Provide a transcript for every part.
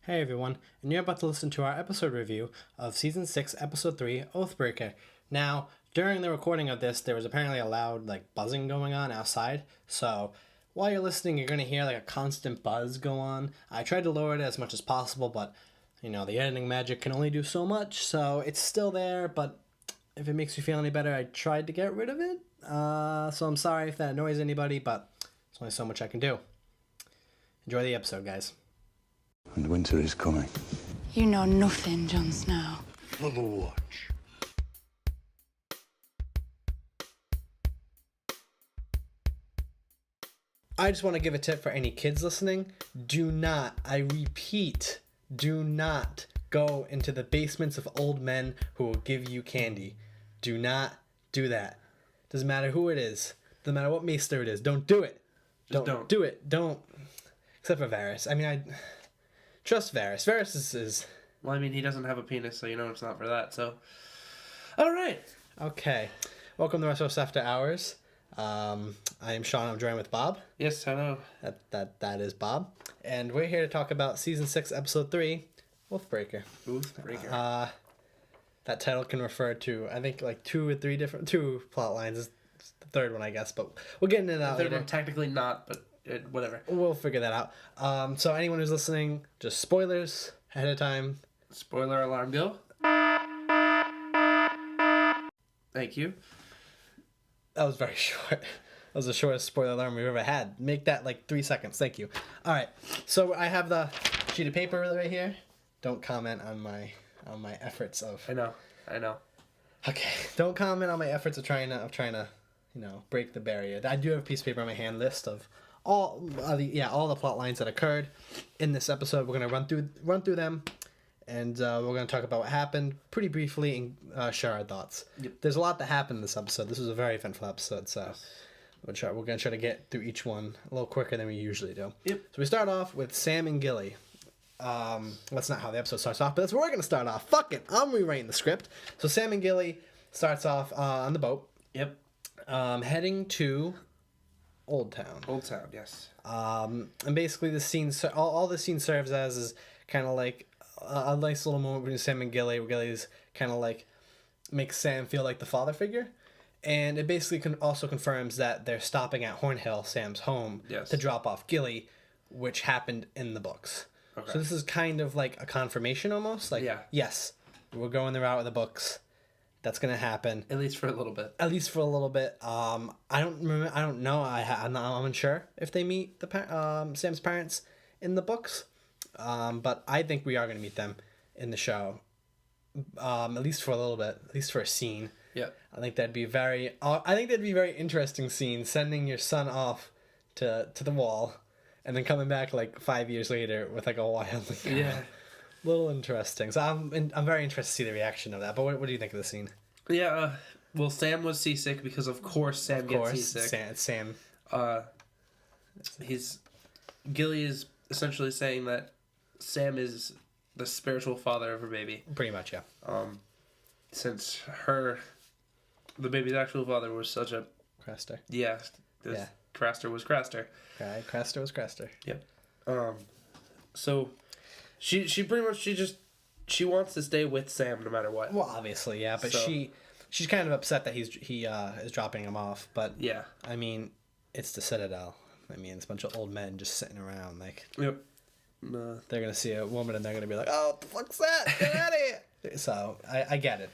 Hey everyone, and you're about to listen to our episode review of Season 6, Episode 3, Oathbreaker. Now, during the recording of this, there was apparently a loud, buzzing going on outside, so while you're listening, you're going to hear, a constant buzz go on. I tried to lower it as much as possible, but, the editing magic can only do so much, so it's still there, but if it makes you feel any better, I tried to get rid of it, so I'm sorry if that annoys anybody, but there's only so much I can do. Enjoy the episode, guys. And winter is coming. You know nothing, Jon Snow. For the watch. I just want to give a tip for any kids listening. Do not, I repeat, do not go into the basements of old men who will give you candy. Do not do that. Doesn't matter who it is. Doesn't matter what maester it is. Don't do it. Don't do it. Don't. Except for Varys. Trust Varys. Varys is... Well, he doesn't have a penis, so it's not for that, so... Alright. Okay. Welcome to Westeros After Hours. I am Sean. I'm joined with Bob. Yes, hello. That is Bob. And we're here to talk about Season 6, Episode 3, Oathbreaker. Oathbreaker. That title can refer to, I think, two plot lines. Is the third one, I guess, but we'll get into that The third later. one, technically not, but whatever. We'll figure that out. So anyone who's listening, just spoilers ahead of time. Spoiler alarm, go. Thank you. That was very short. That was the shortest spoiler alarm we've ever had. Make that 3 seconds. Thank you. All right. So I have the sheet of paper right here. Don't comment on my efforts of. I know. Okay. Don't comment on my efforts of trying to break the barrier. I do have a piece of paper on my hand list of all the plot lines that occurred in this episode. We're gonna run through them, and we're gonna talk about what happened pretty briefly and share our thoughts. Yep. There's a lot that happened in this episode. This was a very eventful episode, so we're gonna try to get through each one a little quicker than we usually do. Yep. So we start off with Sam and Gilly. That's not how the episode starts off, but that's where we're gonna start off. Fuck it, I'm rewriting the script. So Sam and Gilly starts off on the boat. Yep. Heading to Old Town. Old Town, yes. And basically the scene, all the scene serves as is kind of like a nice little moment between Sam and Gilly, where Gilly's kind of makes Sam feel like the father figure. And it basically also confirms that they're stopping at Hornhill, Sam's home, Yes. to drop off Gilly, which happened in the books. Okay. So this is kind of like a confirmation almost. Yes, we're going the route of the books. That's gonna happen. At least for a little bit. I don't remember. I don't know. I'm unsure if they meet Sam's parents in the books, but I think we are gonna meet them in the show. At least for a little bit. At least for a scene. Yeah. I think that'd be very very interesting scene. Sending your son off to the wall, and then coming back 5 years later with a wild. Yeah. Little interesting. So I'm very interested to see the reaction of that. But what do you think of the scene? Yeah, well, Sam was seasick because, of course, Sam gets seasick. Sam. Gilly is essentially saying that Sam is the spiritual father of her baby. Pretty much, yeah. Since the baby's actual father was such a... Craster. Yeah. Craster was Craster. Right, Craster was Craster. Yep. So... She pretty much she wants to stay with Sam no matter what. Well, obviously, yeah, but she's kind of upset that he is dropping him off. But yeah, it's the Citadel. It's a bunch of old men just sitting around. Yep. They're gonna see a woman and they're gonna be like, "Oh, what the fuck's that? Get out of here!" So I get it.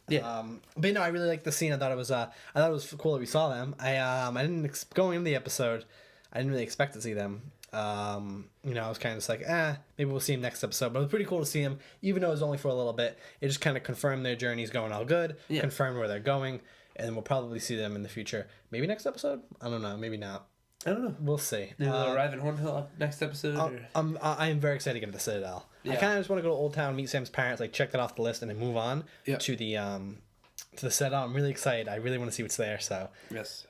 Yeah. But I really liked the scene. I thought it was cool that we saw them. I didn't going into the episode. I didn't really expect to see them. I was kind of just maybe we'll see him next episode, but it was pretty cool to see him, even though it was only for a little bit. It just kind of confirmed their journey's going all good, confirmed where they're going, and we'll probably see them in the future. Maybe next episode? I don't know, maybe not. I don't know. We'll see. Maybe they'll arrive in Hornhill next episode? I am very excited to get to the Citadel. Yeah. I kind of just want to go to Old Town, meet Sam's parents, check that off the list, and then move on to the Citadel. I'm really excited. I really want to see what's there, so... Yes.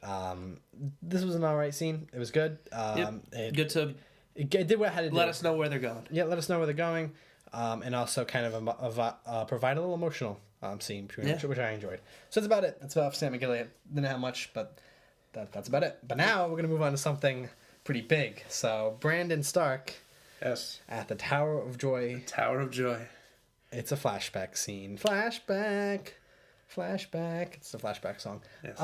This was an alright scene. It was good. Good to... It did what it had to do. Let us know where they're going. Yeah, let us know where they're going. And also kind of provide a little emotional scene, which I enjoyed. So that's about it. That's about Sam and Gilly. Didn't have much, but that's about it. But now we're going to move on to something pretty big. So Brandon Stark Yes. At the Tower of Joy. Tower of Joy. It's a flashback scene. Flashback. It's a flashback song. Yes.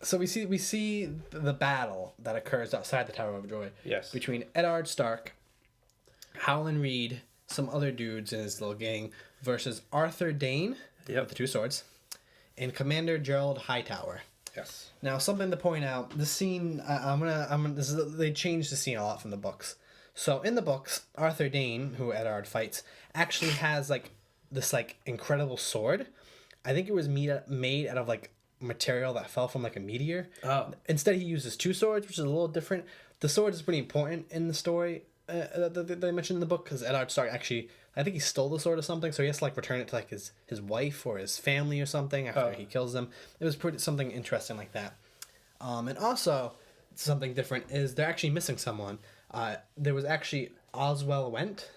So we see the battle that occurs outside the Tower of Joy. Yes. Between Eddard Stark, Howland Reed, some other dudes in his little gang, versus Arthur Dane with the two swords, and Commander Gerald Hightower. Yes. Now, something to point out: the scene. They changed the scene a lot from the books. So in the books, Arthur Dane, who Eddard fights, actually has like this like incredible sword. I think it was made out of like material that fell from like a meteor. Oh. Instead, he uses two swords, which is a little different. The sword is pretty important in the story that they mentioned in the book, because Eddard Stark actually, I think he stole the sword or something, so he has to like return it to like his wife or his family or something after he kills them. It was something interesting like that. And also something different is they're actually missing someone. There was actually Oswell Went.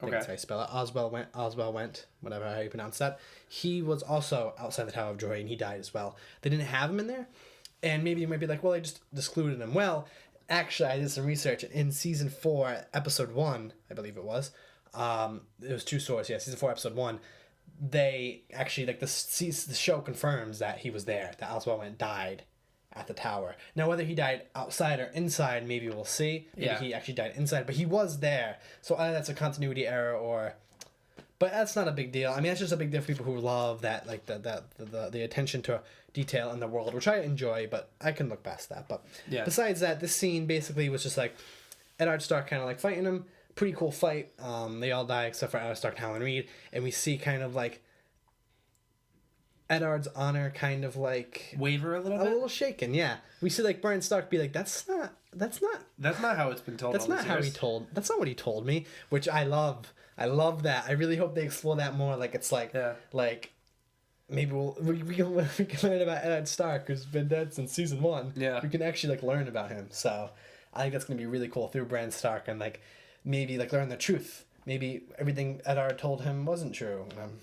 I think that's how you spell it. Oswell Went, whatever how you pronounce that. He was also outside the Tower of Joy, and he died as well. They didn't have him in there, and maybe you might be like, well, they just excluded him. Well, actually, I did some research in season 4, episode 1, I believe it was. It was two swords. Yeah, season 4, episode 1. They actually like the show confirms that he was there. That Oswell Went died at the tower. Now, whether he died outside or inside, maybe we'll see. Maybe he actually died inside, but he was there. So either that's a continuity error or... But that's not a big deal. I mean, that's just a big deal for people who love that, like the attention to detail in the world, which I enjoy, but I can look past that. But besides that, this scene basically was just like Eddard Stark kind of like fighting him. Pretty cool fight. They all die except for Eddard Stark and Howland Reed. And we see kind of like Eddard's honor kind of like waver a little bit? A little shaken, yeah. We see like Bran Stark be like, that's not how it's been told. That's not how he told. That's not what he told me, which I love. I love that. I really hope they explore that more. Like it's like maybe we can learn about Eddard Stark, who's been dead since season 1. Yeah. We can actually like learn about him. So I think that's gonna be really cool through Bran Stark, and like maybe like learn the truth. Maybe everything Eddard told him wasn't true. And I'm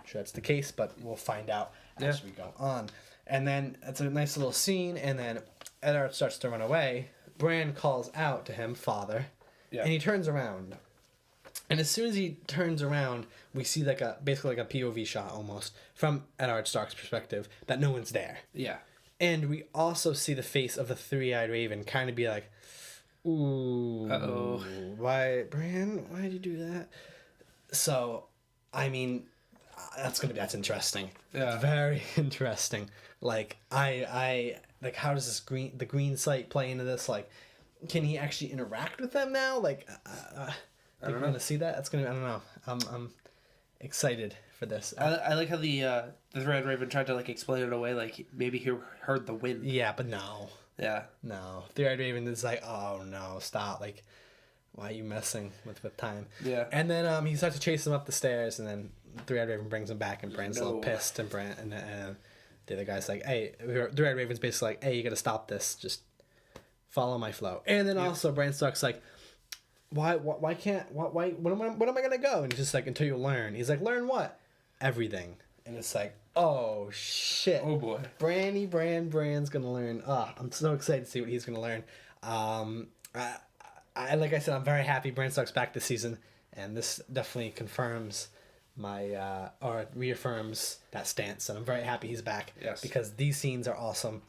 sure that's the case, but we'll find out as we go on. And then it's a nice little scene, and then Eddard starts to run away. Bran calls out to him, "Father," and he turns around. And as soon as he turns around, we see like basically like a POV shot almost from Eddard Stark's perspective that no one's there. Yeah. And we also see the face of the three-eyed raven kind of be like, "Ooh, uh-oh, why, Bran? Why'd you do that?" So, I mean, that's interesting. Yeah. Very interesting. Like I like, how does the green sight play into this? Like, can he actually interact with them now? Like, I don't know. Gonna see that. That's gonna. I don't know. I'm excited for this. I like how the Red Raven tried to like explain it away, like maybe he heard the wind. Yeah, but no. Yeah. No. The Red Raven is like, oh no, stop! Like, why are you messing with time? Yeah. And then he starts to chase him up the stairs, and then the Red Raven brings him back, and Bran's a little pissed, and Bran and the other guy's like, hey, the Red Raven's basically like, hey, you gotta stop this. Just follow my flow. And then also Bran Stark's like, why when am I gonna go? And he's just like, until you learn. He's like, learn what? Everything. And it's like, oh shit. Oh boy. Bran's gonna learn. I'm so excited to see what he's gonna learn. I like I said, I'm very happy Bran Stark's back this season, and this definitely confirms my or reaffirms that stance, and I'm very happy he's back. Yes. Because these scenes are awesome.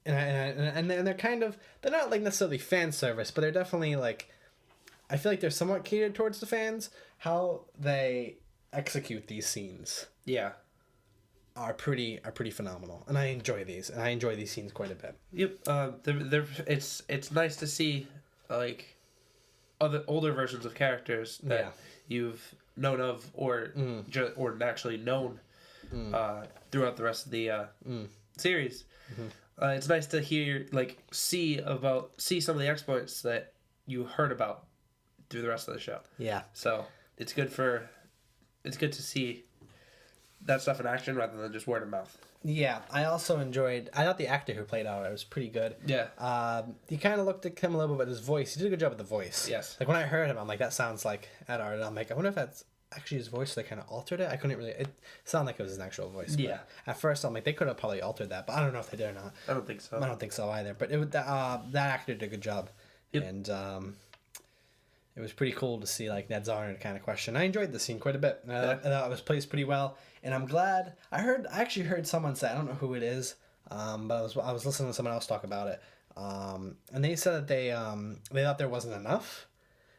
And they're kind of, they're not like necessarily fan service, but they're definitely like, I feel like they're somewhat catered towards the fans. How they execute these scenes, are pretty phenomenal, and I enjoy these scenes quite a bit. Yep. It's nice to see like other older versions of characters that you've known of or actually known throughout the rest of the series. Mm-hmm. It's nice to hear, like, see some of the exploits that you heard about through the rest of the show. Yeah. So it's good to see that stuff in action rather than just word of mouth. Yeah, I thought the actor who played out, it was pretty good. Yeah. You kind of looked at him a little bit with his voice. He did a good job with the voice. Yes. Like, when I heard him, I'm like, that sounds like Eddard. And I'm like, I wonder if that's actually his voice, so they kind of altered it. I couldn't really. It sounded like it was his actual voice. Yeah. At first, I'm like, they could have probably altered that, but I don't know if they did or not. I don't think so. I don't think so either. But that actor did a good job, Yep. and it was pretty cool to see like Ned's honor kind of question. I enjoyed the scene quite a bit. I thought it was placed pretty well, and I'm glad. I actually heard someone say, I don't know who it is, but I was listening to someone else talk about it, and they said that they thought there wasn't enough,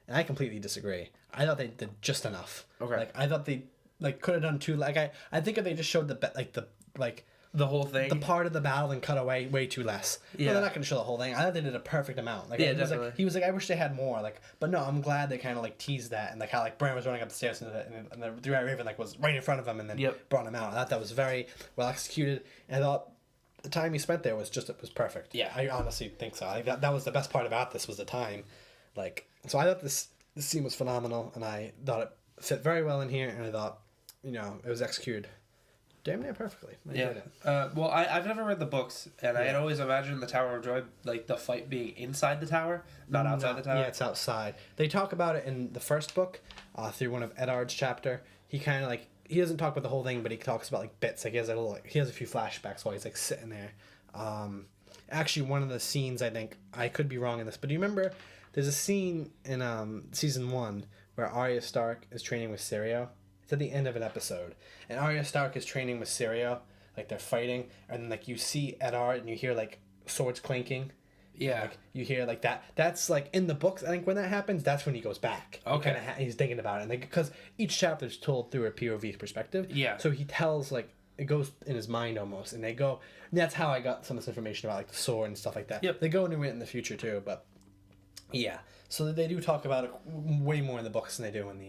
and I completely disagree. I thought they did just enough. Okay. Like I thought they like could have done too. Like I think if they just showed The whole thing. the part of the battle and cut away way too less. Yeah. No, they're not going to show the whole thing. I thought they did a perfect amount. Like, Yeah, he definitely. was like, I wish they had more. Like, but no, I'm glad they kind of like teased that and like how like Bran was running up the stairs and the Three-Eyed Raven like was right in front of him and then Yep. brought him out. I thought that was very well executed. And I thought the time he spent there was perfect. Yeah. I honestly think so. I think that was the best part about this was the time. Like, so I thought this scene was phenomenal, and I thought it fit very well in here, and I thought, it was executed damn near perfectly. I Yeah. enjoyed it. Well, I've never read the books, and I had always imagined the Tower of Joy, like the fight being inside the tower, not outside the tower. Yeah, it's outside. They talk about it in the first book, through one of Eddard's chapter. He kind of like he doesn't talk about the whole thing, but he talks about like bits. Like he has a few flashbacks while he's like sitting there. Actually, one of the scenes, I think I could be wrong in this, but do you remember? There's a scene in season 1 where Arya Stark is training with Syrio. It's at the end of an episode, and Arya Stark is training with Syrio, like they're fighting, and then like you see Eddard and you hear like swords clanking. Yeah. Like you hear like that. That's like in the books. I think when that happens, that's when he goes back. Okay. He's thinking about it, and because each chapter is told through a POV perspective. Yeah. So he tells like it goes in his mind almost, and they go. And that's how I got some of this information about like the sword and stuff like that. Yep. They go into it in the future too, but yeah. So they do talk about it way more in the books than they do in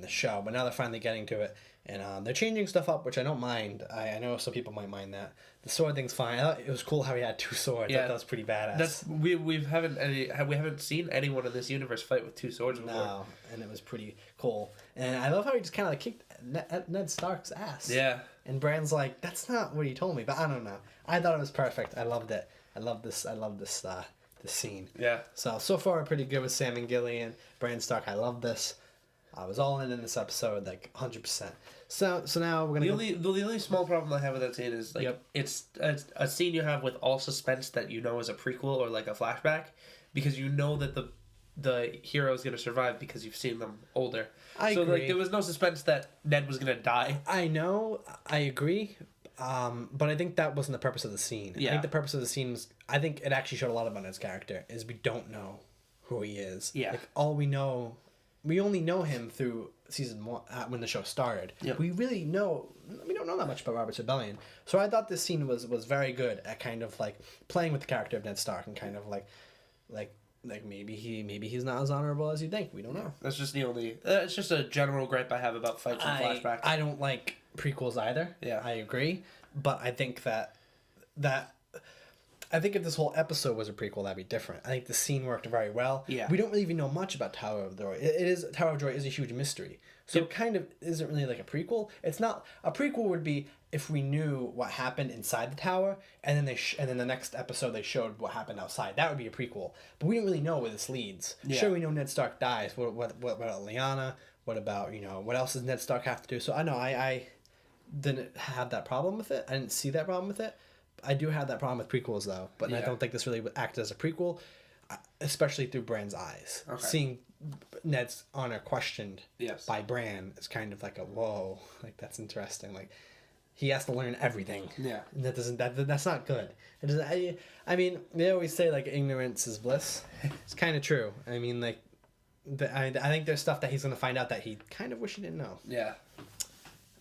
the show. But now they're finally getting to it, and they're changing stuff up, which I don't mind. I know some people might mind that. The sword thing's fine. I thought it was cool how he had 2 swords. Yeah. I thought that was pretty badass. That's we haven't seen anyone in this universe fight with 2 swords before. No, and it was pretty cool. And I love how he just kind of like kicked Ned Stark's ass. Yeah. And Bran's like, that's not what he told me, but I don't know. I thought it was perfect. I loved it. I love this scene. Yeah. So far pretty good with Sam and Gilly and Bran Stark. I love this. I was all in this episode, like 100%. So now we're gonna. The only small problem I have with that scene is like Yep. it's a scene you have with all suspense that you know is a prequel or like a flashback, because you know that the hero is gonna survive because you've seen them older. I so agree. like there was no suspense that Ned was gonna die. I know. I agree. But I think that wasn't the purpose of the scene. I Yeah. think the purpose of the scene was. I think it actually showed a lot about Ned's character. Is we don't know who he is. Yeah. Like all we know. We only know him through season 1 when the show started. Yep. We really know. We don't know that much about Robert's Rebellion. So I thought this scene was very good at kind of like playing with the character of Ned Stark and kind of like maybe he's not as honorable as you think. We don't know. That's just the only. It's just a general gripe I have about fights and flashbacks. I don't like prequels either. Yeah. I agree, but I think that I think if this whole episode was a prequel, that'd be different. I think the scene worked very well. Yeah. We don't really even know much about Tower of Joy. Tower of Joy is a huge mystery. So it kind of isn't really like a prequel. It's not a prequel would be if we knew what happened inside the tower, and then and then the next episode they showed what happened outside. That would be a prequel. But we don't really know where this leads. Yeah. Sure, we know Ned Stark dies. What about Lyanna? What about what else does Ned Stark have to do? So I know I didn't have that problem with it. I didn't see that problem with it. I do have that problem with prequels though, but I Yeah. don't think this really would act as a prequel, especially through Bran's eyes. Okay. Seeing Ned's honor questioned Yes. by Bran is kind of like a whoa, like that's interesting. Like he has to learn everything. Yeah. And that's not good. It doesn't. I mean, they always say like ignorance is bliss. It's kind of true. I mean, like, I think there's stuff that he's gonna find out that he kind of wish he didn't know. Yeah.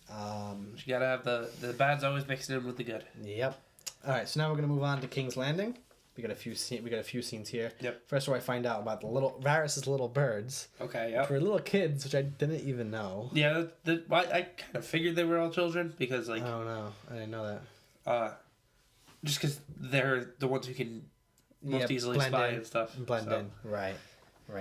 You gotta have the bad's always mixed in with the good. Yep. All right, so now we're gonna move on to King's Landing. We got a few scenes here. Yep. First, where I find out about Varys' little birds. Okay. Yeah. For little kids, which I didn't even know. Yeah. I kind of figured they were all children because like Oh no, I didn't know that. just because they're the ones who can most Yep, easily blend spy in, and stuff. Blend so. in, right.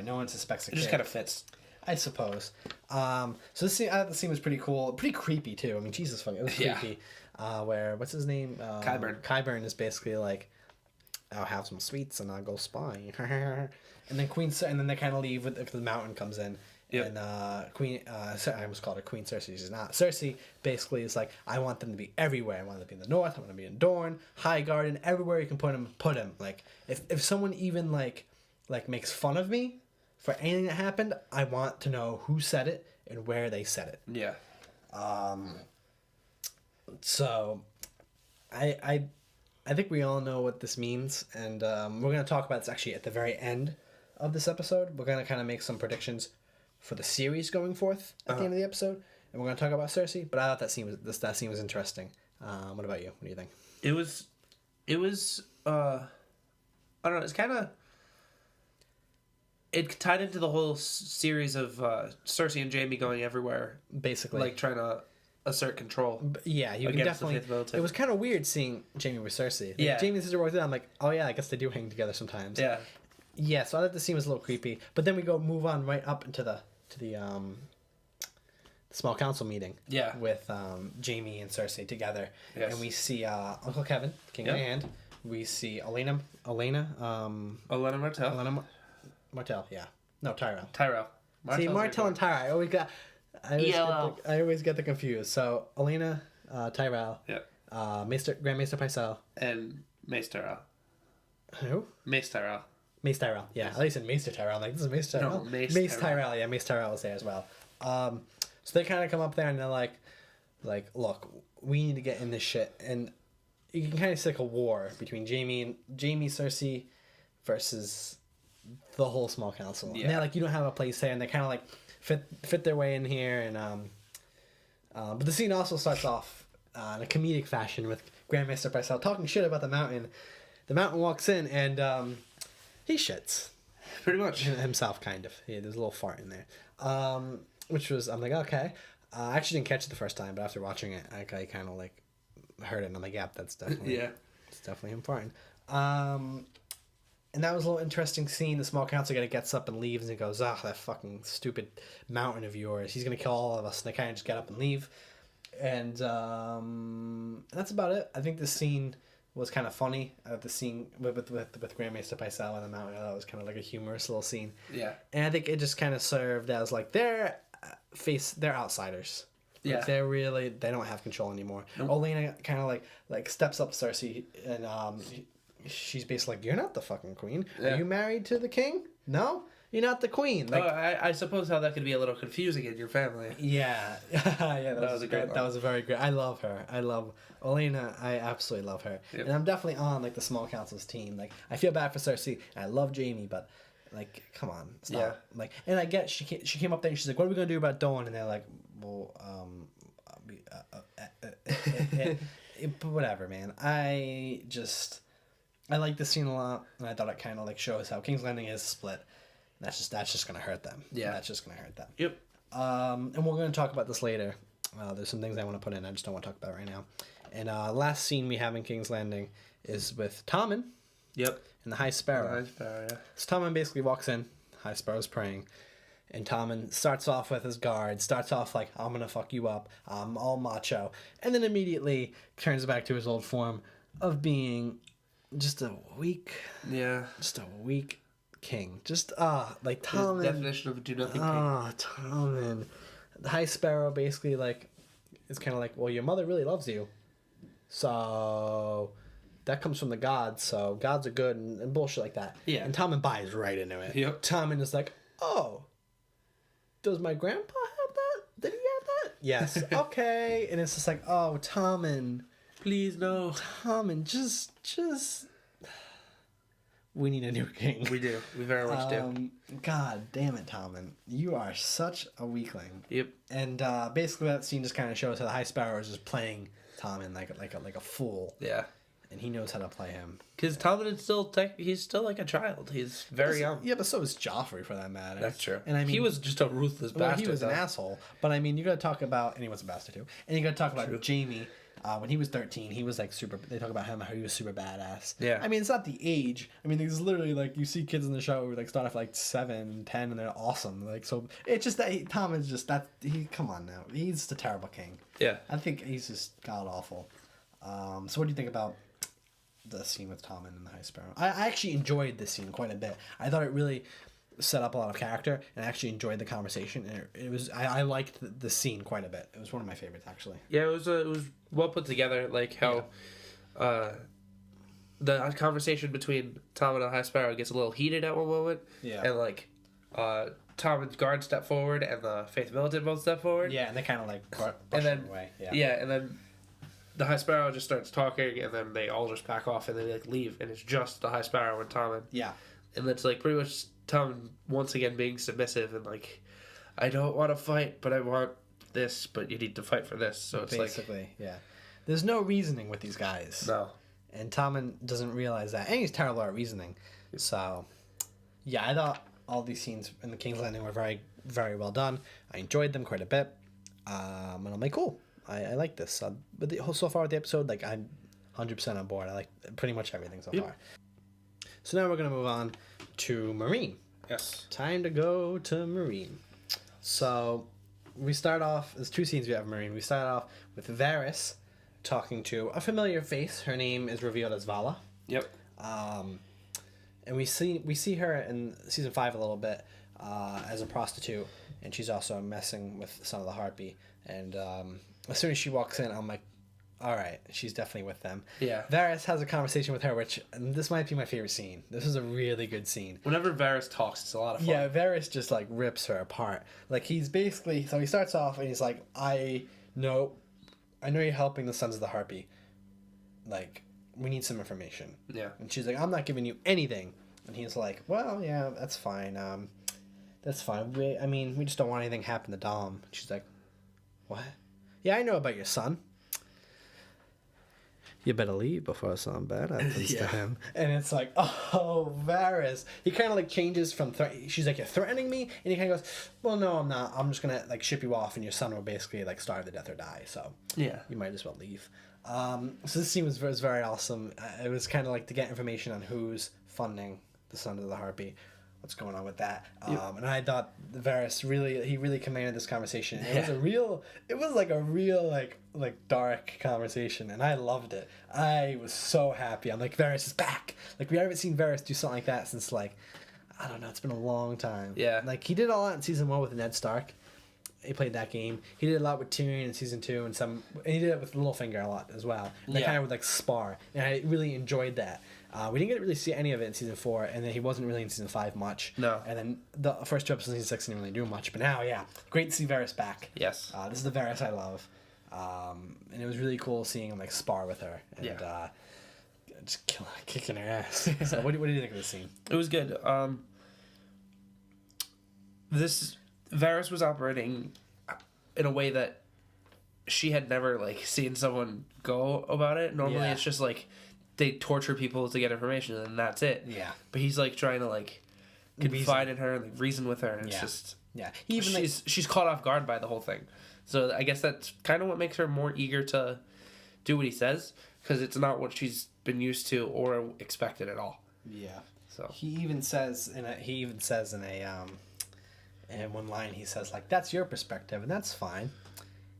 No one suspects a It kid. just kind of fits. I suppose. So this scene, I thought the scene was pretty cool, pretty creepy too. I mean, Jesus fucking, it was Yeah. creepy. Where what's his name? Qyburn. Qyburn is basically like, I'll have some sweets and I'll go spy. And then and then they kind of leave with the mountain comes in, Yep. And Queen, I almost called her Queen Cersei. She's not. Cersei basically is like, I want them to be everywhere. I want them to be in the north. I want them to be in Dorne, Highgarden, everywhere you can put them. Put them. Like if someone even like makes fun of me for anything that happened, I want to know who said it and where they said it. Yeah. So, I think we all know what this means, and we're going to talk about this actually at the very end of this episode. We're going to kind of make some predictions for the series going forth at the end of the episode, and we're going to talk about Cersei. But I thought that scene was interesting. What about you? What do you think? It was. I don't know. It's kind of. It tied into the whole series of Cersei and Jaime going everywhere, Basically, like trying to assert control. yeah, you can against the definitely. Fifth Militant. It was kind of weird seeing Jaime with Cersei. Like, Yeah. Jaime and sister walked in. I'm like, oh yeah, I guess they do hang together sometimes. Yeah. Yeah, so I thought the scene was a little creepy, but then we move on right up into the small council meeting. Yeah. With Jaime and Cersei together, Yes. and we see Uncle Kevin, King of the Hand. We see Elena Martell. Martell, yeah, no Tyrell. Tyrell. See, Martell and Tyrell, ELL. I always get the confused. So Elena, Tyrell, Yeah. Grand Maester Pycelle, And Mace Tyrell. who? Mace Tyrell. Mace Tyrell, yeah. At least in Maester Tyrell. I'm like, this is Mace Tyrell. No, Mace Tyrell. Tyrell. Yeah, Mace Tyrell was there as well. So they kind of come up there and they're like, look, we need to get in this shit. And you can kind of see like a war between Jaime, Cersei versus the whole small council. Yeah. And they're like, you don't have a place there. And they kind of like fit their way in here. And but the scene also starts off in a comedic fashion with Grand Maester Pycelle talking shit about the Mountain. The Mountain walks in and he shits. Pretty much. Himself, kind of. Yeah, there's a little fart in there. Which was, I'm like, okay. I actually didn't catch it the first time, but after watching it, I kind of like heard it and I'm like, yeah, that's definitely, it's definitely him farting. And that was a little interesting scene. The small council guy gets up and leaves and goes, that fucking stupid mountain of yours. He's going to kill all of us. And they kind of just get up and leave. And that's about it. I think the scene was kind of funny. The scene with Grand Maester Pycelle on the mountain, that was kind of like a humorous little scene. Yeah. And I think it just kind of served as like they're outsiders. Yeah. Like they don't have control anymore. Nope. Olenna kind of like steps up Cersei and she's basically like, you're not the fucking queen. Yeah. Are you married to the king? No, you're not the queen. Like, I suppose how that could be a little confusing in your family. yeah, yeah, that was was a great that was a very great. I love her. I love Olenna. I absolutely love her, Yep. and I'm definitely on like the small council's team. Like, I feel bad for Cersei. And I love Jaime, but like, come on, stop. Yeah. Like, and I get she came up there and she's like, what are we gonna do about Dawn? And they're like, well, but whatever, man. I like this scene a lot, and I thought it kind of like shows how King's Landing is split. That's just gonna hurt them. Yeah. That's just gonna hurt them. Yep. And we're gonna talk about this later. There's some things I want to put in. I just don't want to talk about it right now. And last scene we have in King's Landing is with Tommen. Yep. And the High Sparrow. High Sparrow, yeah. So Tommen basically walks in. High Sparrow's praying. And Tommen starts off with his guard. Starts off like, I'm gonna fuck you up. I'm all macho. And then immediately turns back to his old form of being just a weak king. Just like Tommen. His definition of a do nothing king. Tommen. The High Sparrow basically like is kind of like, well, your mother really loves you, so that comes from the gods. So gods are good and bullshit like that. Yeah. And Tommen buys right into it. Yep. Tommen is like, oh, does my grandpa have that? Did he have that? Yes. Okay. And it's just like, oh, Tommen, Please no. Tommen, just. We need a new king. We do. We very much do. God damn it, Tommen. You are such a weakling. Yep. And basically that scene just kind of shows how the High Sparrow is just playing Tommen like a fool. Yeah. And he knows how to play him. Because Tommen is still he's still like a child. He's very young. Yeah, but so is Joffrey for that matter. That's true. And I mean, he was just a ruthless bastard. He was an though. asshole. But I mean, you got to talk about, and he was a bastard too. And you got to talk about Jaime. When he was 13, he was like super. They talk about him how he was super badass. Yeah. I mean, it's not the age. I mean, there's literally like you see kids in the show who like start off like 7, 10, and they're awesome. Like so, it's just that Tom is just that he. Come on now, he's just a terrible king. Yeah. I think he's just god awful. So what do you think about the scene with Tommen and the High Sparrow? I actually enjoyed this scene quite a bit. I thought it really set up a lot of character, and I actually enjoyed the conversation. And it was I liked the scene quite a bit. It was one of my favorites, actually. Yeah, it was well put together. Like how, the conversation between Tom and the High Sparrow gets a little heated at one moment. Yeah. And like, Tom and Guard step forward, and the Faith Militant both step forward. Yeah, and they kind of like brush and then him away. Yeah, and then the High Sparrow just starts talking, and then they all just back off, and they like leave, and it's just the High Sparrow and Tom, and it's like pretty much Tom once again being submissive and like, I don't want to fight, but I want this, but you need to fight for this. So it's basically, yeah. There's no reasoning with these guys. No. And Tommen doesn't realize that, and he's terrible at reasoning. So, yeah, I thought all these scenes in the King's Landing were very, very well done. I enjoyed them quite a bit, and I'm like, cool. I like this. But so far with the episode, like, I'm 100% on board. I like pretty much everything so far. So now we're going to move on to Marine. Yes. Time to go to Marine. So we start off, there's two scenes we have in Marine. We start off with Varys talking to a familiar face. Her name is revealed as Vala. Yep. And we see her in season 5 a little bit as a prostitute, and she's also messing with Son of the Harpy. And as soon as she walks in, I'm like, all right, she's definitely with them. Yeah. Varys has a conversation with her, which, and this might be my favorite scene. This is a really good scene. Whenever Varys talks, it's a lot of fun. Yeah, Varys just like rips her apart. Like he's basically, so he starts off and he's like, I know you're helping the Sons of the Harpy. Like, we need some information. Yeah. And she's like, I'm not giving you anything. And he's like, well, yeah, that's fine. That's fine. We just don't want anything to happen to Dom. And she's like, what? Yeah, I know about your son. You better leave before something bad happens to him. And it's like, oh, Varys. He kind of like changes from, she's like, you're threatening me? And he kind of goes, well, no, I'm not. I'm just going to like ship you off and your son will basically like starve to death or die. So yeah, you might as well leave. So this scene was very awesome. It was kind of like to get information on who's funding the Sons of the Harpy. What's going on with that? And I thought Varys really commanded this conversation. It was a real dark conversation, and I loved it. I was so happy. I'm like, Varys is back. Like, we haven't seen Varys do something like that since, like, I don't know, it's been a long time. Yeah. Like, he did a lot in season 1 with Ned Stark. He played that game. He did a lot with Tyrion in season 2, and he did it with Littlefinger a lot as well. And they kind of would like spar, and I really enjoyed that. We didn't get to really see any of it in season 4, and then he wasn't really in season 5 much. No. And then the first 2 episodes in season 6 didn't really do much, but now, yeah, great to see Varys back. Yes. This is the Varys I love, and it was really cool seeing him like spar with her and just kicking her ass. So, what do you think of this scene? It was good. This Varys was operating in a way that she had never like seen someone go about it. Normally, it's just like they torture people to get information, and that's it. Yeah. But he's like trying to like confide in her and like reason with her, and it's just she's caught off guard by the whole thing. So I guess that's kind of what makes her more eager to do what he says, because it's not what she's been used to or expected at all. Yeah. So he even says in one line, he says like, "That's your perspective, and that's fine.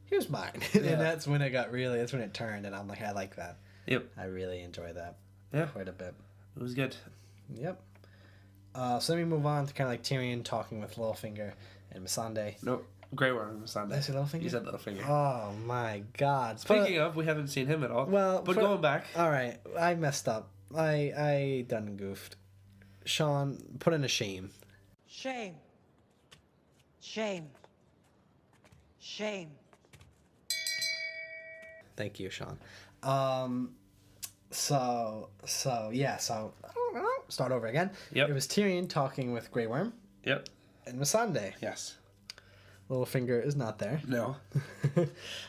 Here's mine." And that's when it turned, and I'm like, I like that. Yep. I really enjoy that. Yeah. Quite a bit. It was good. Yep. So then we move on to kind of like Tyrion talking with Littlefinger and Missandei. Nope. Grey Worm and Missandei. Did I say Littlefinger? You said Littlefinger. Oh my God. Speaking of, we haven't seen him at all. Well, but going back. All right. I messed up. I done goofed. Sean, put in a shame. Shame. Shame. Shame. Thank you, Sean. So start over again. Yep. It was Tyrion talking with Grey Worm. Yep. And Missandei. Yes. Littlefinger is not there. No.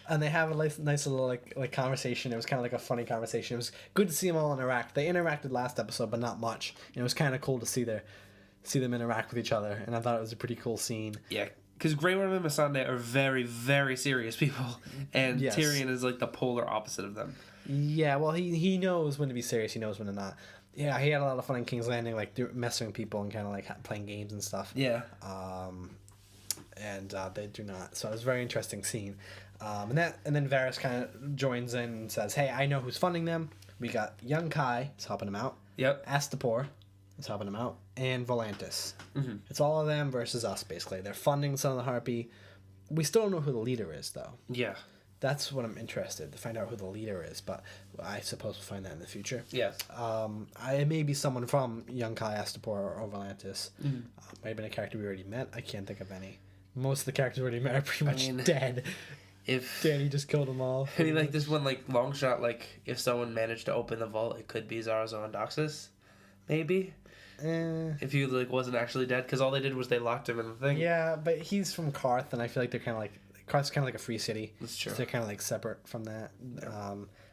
And they have a nice little like conversation. It was kind of like a funny conversation. It was good to see them all interact. They interacted last episode, but not much. And it was kind of cool to see them interact with each other. And I thought it was a pretty cool scene. Yeah. Because Grey Worm and Missandei are very, very serious people, and Tyrion is like the polar opposite of them. Yeah, well, he knows when to be serious. He knows when to not. Yeah, he had a lot of fun in King's Landing, like messing with people and kind of like playing games and stuff. Yeah. And they do not. So it was a very interesting scene. And then Varys kind of joins in and says, "Hey, I know who's funding them. We got young Kai is helping him out. Yep. Astapor is helping them out, and Volantis. It's all of them versus us, basically. They're funding the Son of the Harpy. We still don't know who the leader is, though. Yeah. That's what I'm interested to find out who the leader is, but I suppose we'll find that in the future. Yes. It may be someone from Young Kai Astapor or Volantis. Might have been a character we already met. I can't think of any. Most of the characters we already met are pretty much dead. If Danny just killed them all. I mean, like this one, like long shot, like if someone managed to open the vault, it could be Zarazo and Doxus, maybe. If he like wasn't actually dead, because all they did was they locked him in the thing. Yeah, but he's from Karth, and I feel like they're kind of like Karth's kind of like a free city. That's true. So they're kind of like separate from that.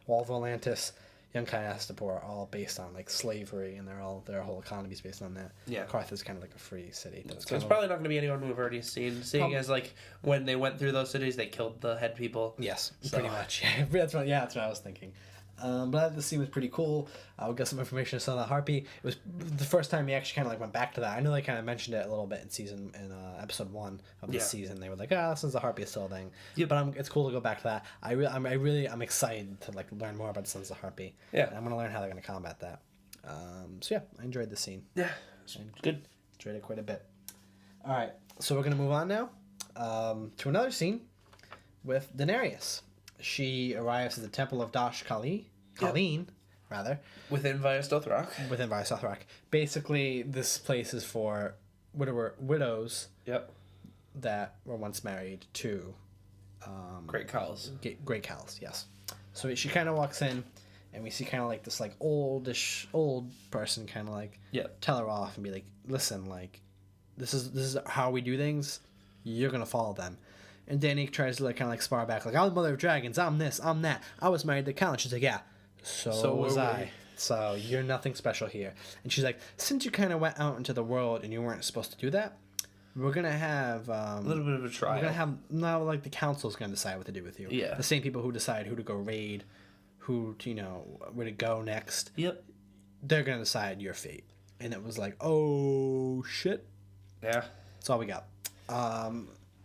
While Volantis, Young Kai Astapor are all based on like slavery, and their whole economy's based on that. Yeah. Karth is kind of like a free city. So it's probably not going to be anyone we've already seen. Seeing as like when they went through those cities, they killed the head people. Yes, So- pretty much. Yeah, that's what I was thinking. But the scene was pretty cool. We got some information on Son of the Harpy. It was the first time we actually kind of like went back to that. I know they kind of mentioned it a little bit in episode 1 of the season. They were like, Sons of the Harpy is still a thing. Yeah. But it's cool to go back to that. I'm excited to like learn more about Sons of the Harpy. Yeah. And I'm gonna learn how they're gonna combat that. So yeah, I enjoyed the scene. Yeah. Good. Enjoyed it quite a bit. All right, so we're gonna move on now to another scene with Daenerys. She arrives at the Temple of Colleen, rather, Within Vias Dothrak. within Vaes Dothrak. Basically, this place is for widows Yep. that were once married to Great calls. Great Cows, yes. So she kind of walks in, and we see kind of like this like old person kind of like tell her off and be like, listen, like this is how we do things. You're gonna follow them. And Dany tries to like kind of like spar back, like I'm the mother of dragons. I'm this. I'm that. I was married to Cal. And she's like, yeah. So was were I. we. So you're nothing special here. And she's like, since you kind of went out into the world and you weren't supposed to do that, we're gonna have A little bit of a trial. we're gonna have now like the council's gonna decide what to do with you. Yeah. The same people who decide who to go raid, who to, where to go next. Yep. They're gonna decide your fate. And it was like, oh shit. Yeah. That's all we got.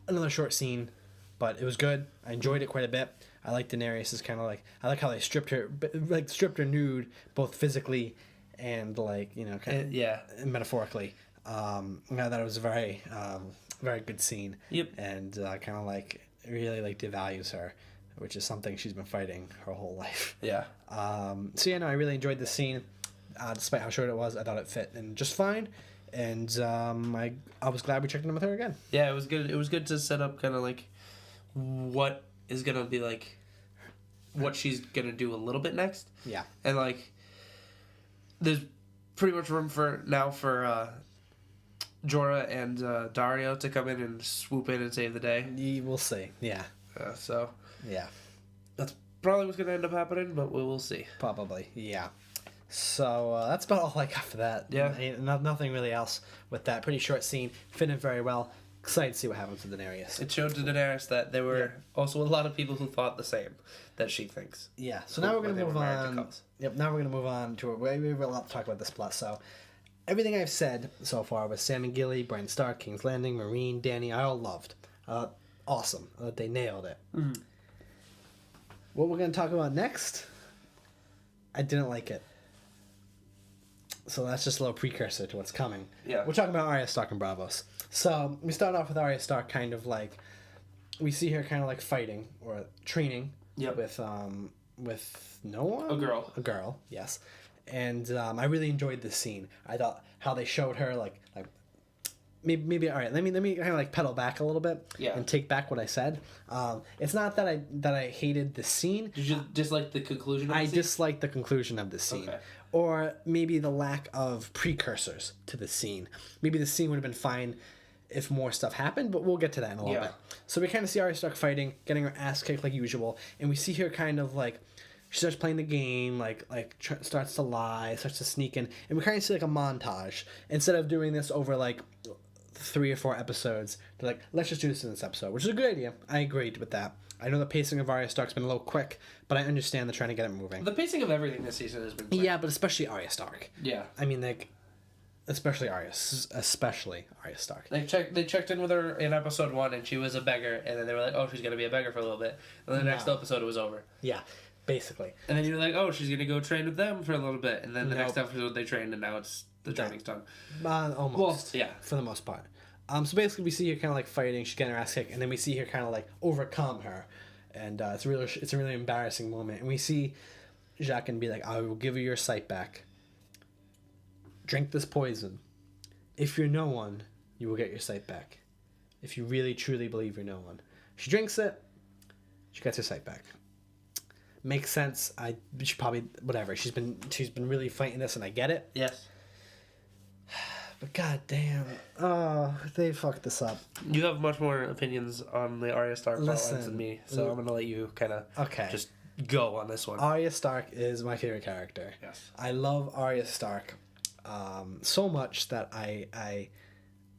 Another short scene, but it was good. I enjoyed it quite a bit. I like Daenerys is kind of like, I like how they stripped her nude, both physically and like kind of Yeah. metaphorically. I thought it was a very very good scene. Yep. And kind of like really like devalues her, which is something she's been fighting her whole life. Yeah. So yeah, no, I really enjoyed this scene. Despite how short it was, I thought it fit in just fine. And I was glad we checked in with her again. Yeah, it was good. It was good to set up kind of like what is gonna be like what she's gonna do a little bit next. Yeah. And like there's pretty much room for Jorah and Dario to come in and swoop in and save the day. We'll see. Yeah. So Yeah. that's probably what's gonna end up happening, but we will see. Probably. Yeah. So that's about all I got for that. Yeah. Nothing really else with that. Pretty short scene. Fit in very well. Excited to see what happens with Daenerys. It showed to Daenerys that there were also a lot of people who thought the same that she thinks. Yeah. So now we're When gonna they move were married to on. Cos. Yep. Now we're gonna move on to we have a lot to talk about this plot. So everything I've said so far with Sam and Gilly, Bran Stark, King's Landing, Marine, Dany, I all loved. Awesome. They nailed it. Mm-hmm. What we're gonna talk about next, I didn't like it. So that's just a little precursor to what's coming. Yeah. We're talking about Arya Stark and Bravos. So we start off with Arya Stark kind of like, we see her kind of like fighting or training Yep. with no one? A girl. A girl, yes. And I really enjoyed this scene. I thought how they showed her like maybe all right, let me kind of like pedal back a little bit and take back what I said. It's not that I hated the scene. Did you dislike the conclusion of the I scene? disliked the conclusion of the scene. Okay. Or maybe the lack of precursors to the scene. Maybe the scene would have been fine if more stuff happened, but we'll get to that in a little bit. So we kind of see Arya Stark fighting, getting her ass kicked like usual, and we see her kind of like, she starts playing the game, starts to lie, starts to sneak in, and we kind of see like a montage. Instead of doing this over like 3 or 4 episodes, they're like, let's just do this in this episode, which is a good idea. I agreed with that. I know the pacing of Arya Stark's been a little quick, but I understand they're trying to get it moving. The pacing of everything this season has been quick. Yeah, but especially Arya Stark. Yeah. I mean, like, especially Arya Stark. They checked in with her in episode 1 and she was a beggar, and then they were like, oh, she's going to be a beggar for a little bit. And then the next episode it was over. Yeah, basically. And then you were like, oh, she's going to go train with them for a little bit. And then the next episode they trained, and now it's the training's done. Almost. Well, yeah. For the most part. So basically, we see her kind of like fighting. She's getting her ass kicked, and then we see her kind of like overcome her, and it's a really embarrassing moment. And we see Jaqen and be like, "I will give you your sight back. Drink this poison. If you're no one, you will get your sight back. If you really truly believe you're no one." She drinks it. She gets her sight back. Makes sense. She probably whatever. She's been really fighting this, and I get it. Yes. But goddamn, they fucked this up. You have much more opinions on the Arya Stark plotlines than me, so I'm gonna let you kind of just go on this one. Arya Stark is my favorite character. Yes. I love Arya Stark so much that I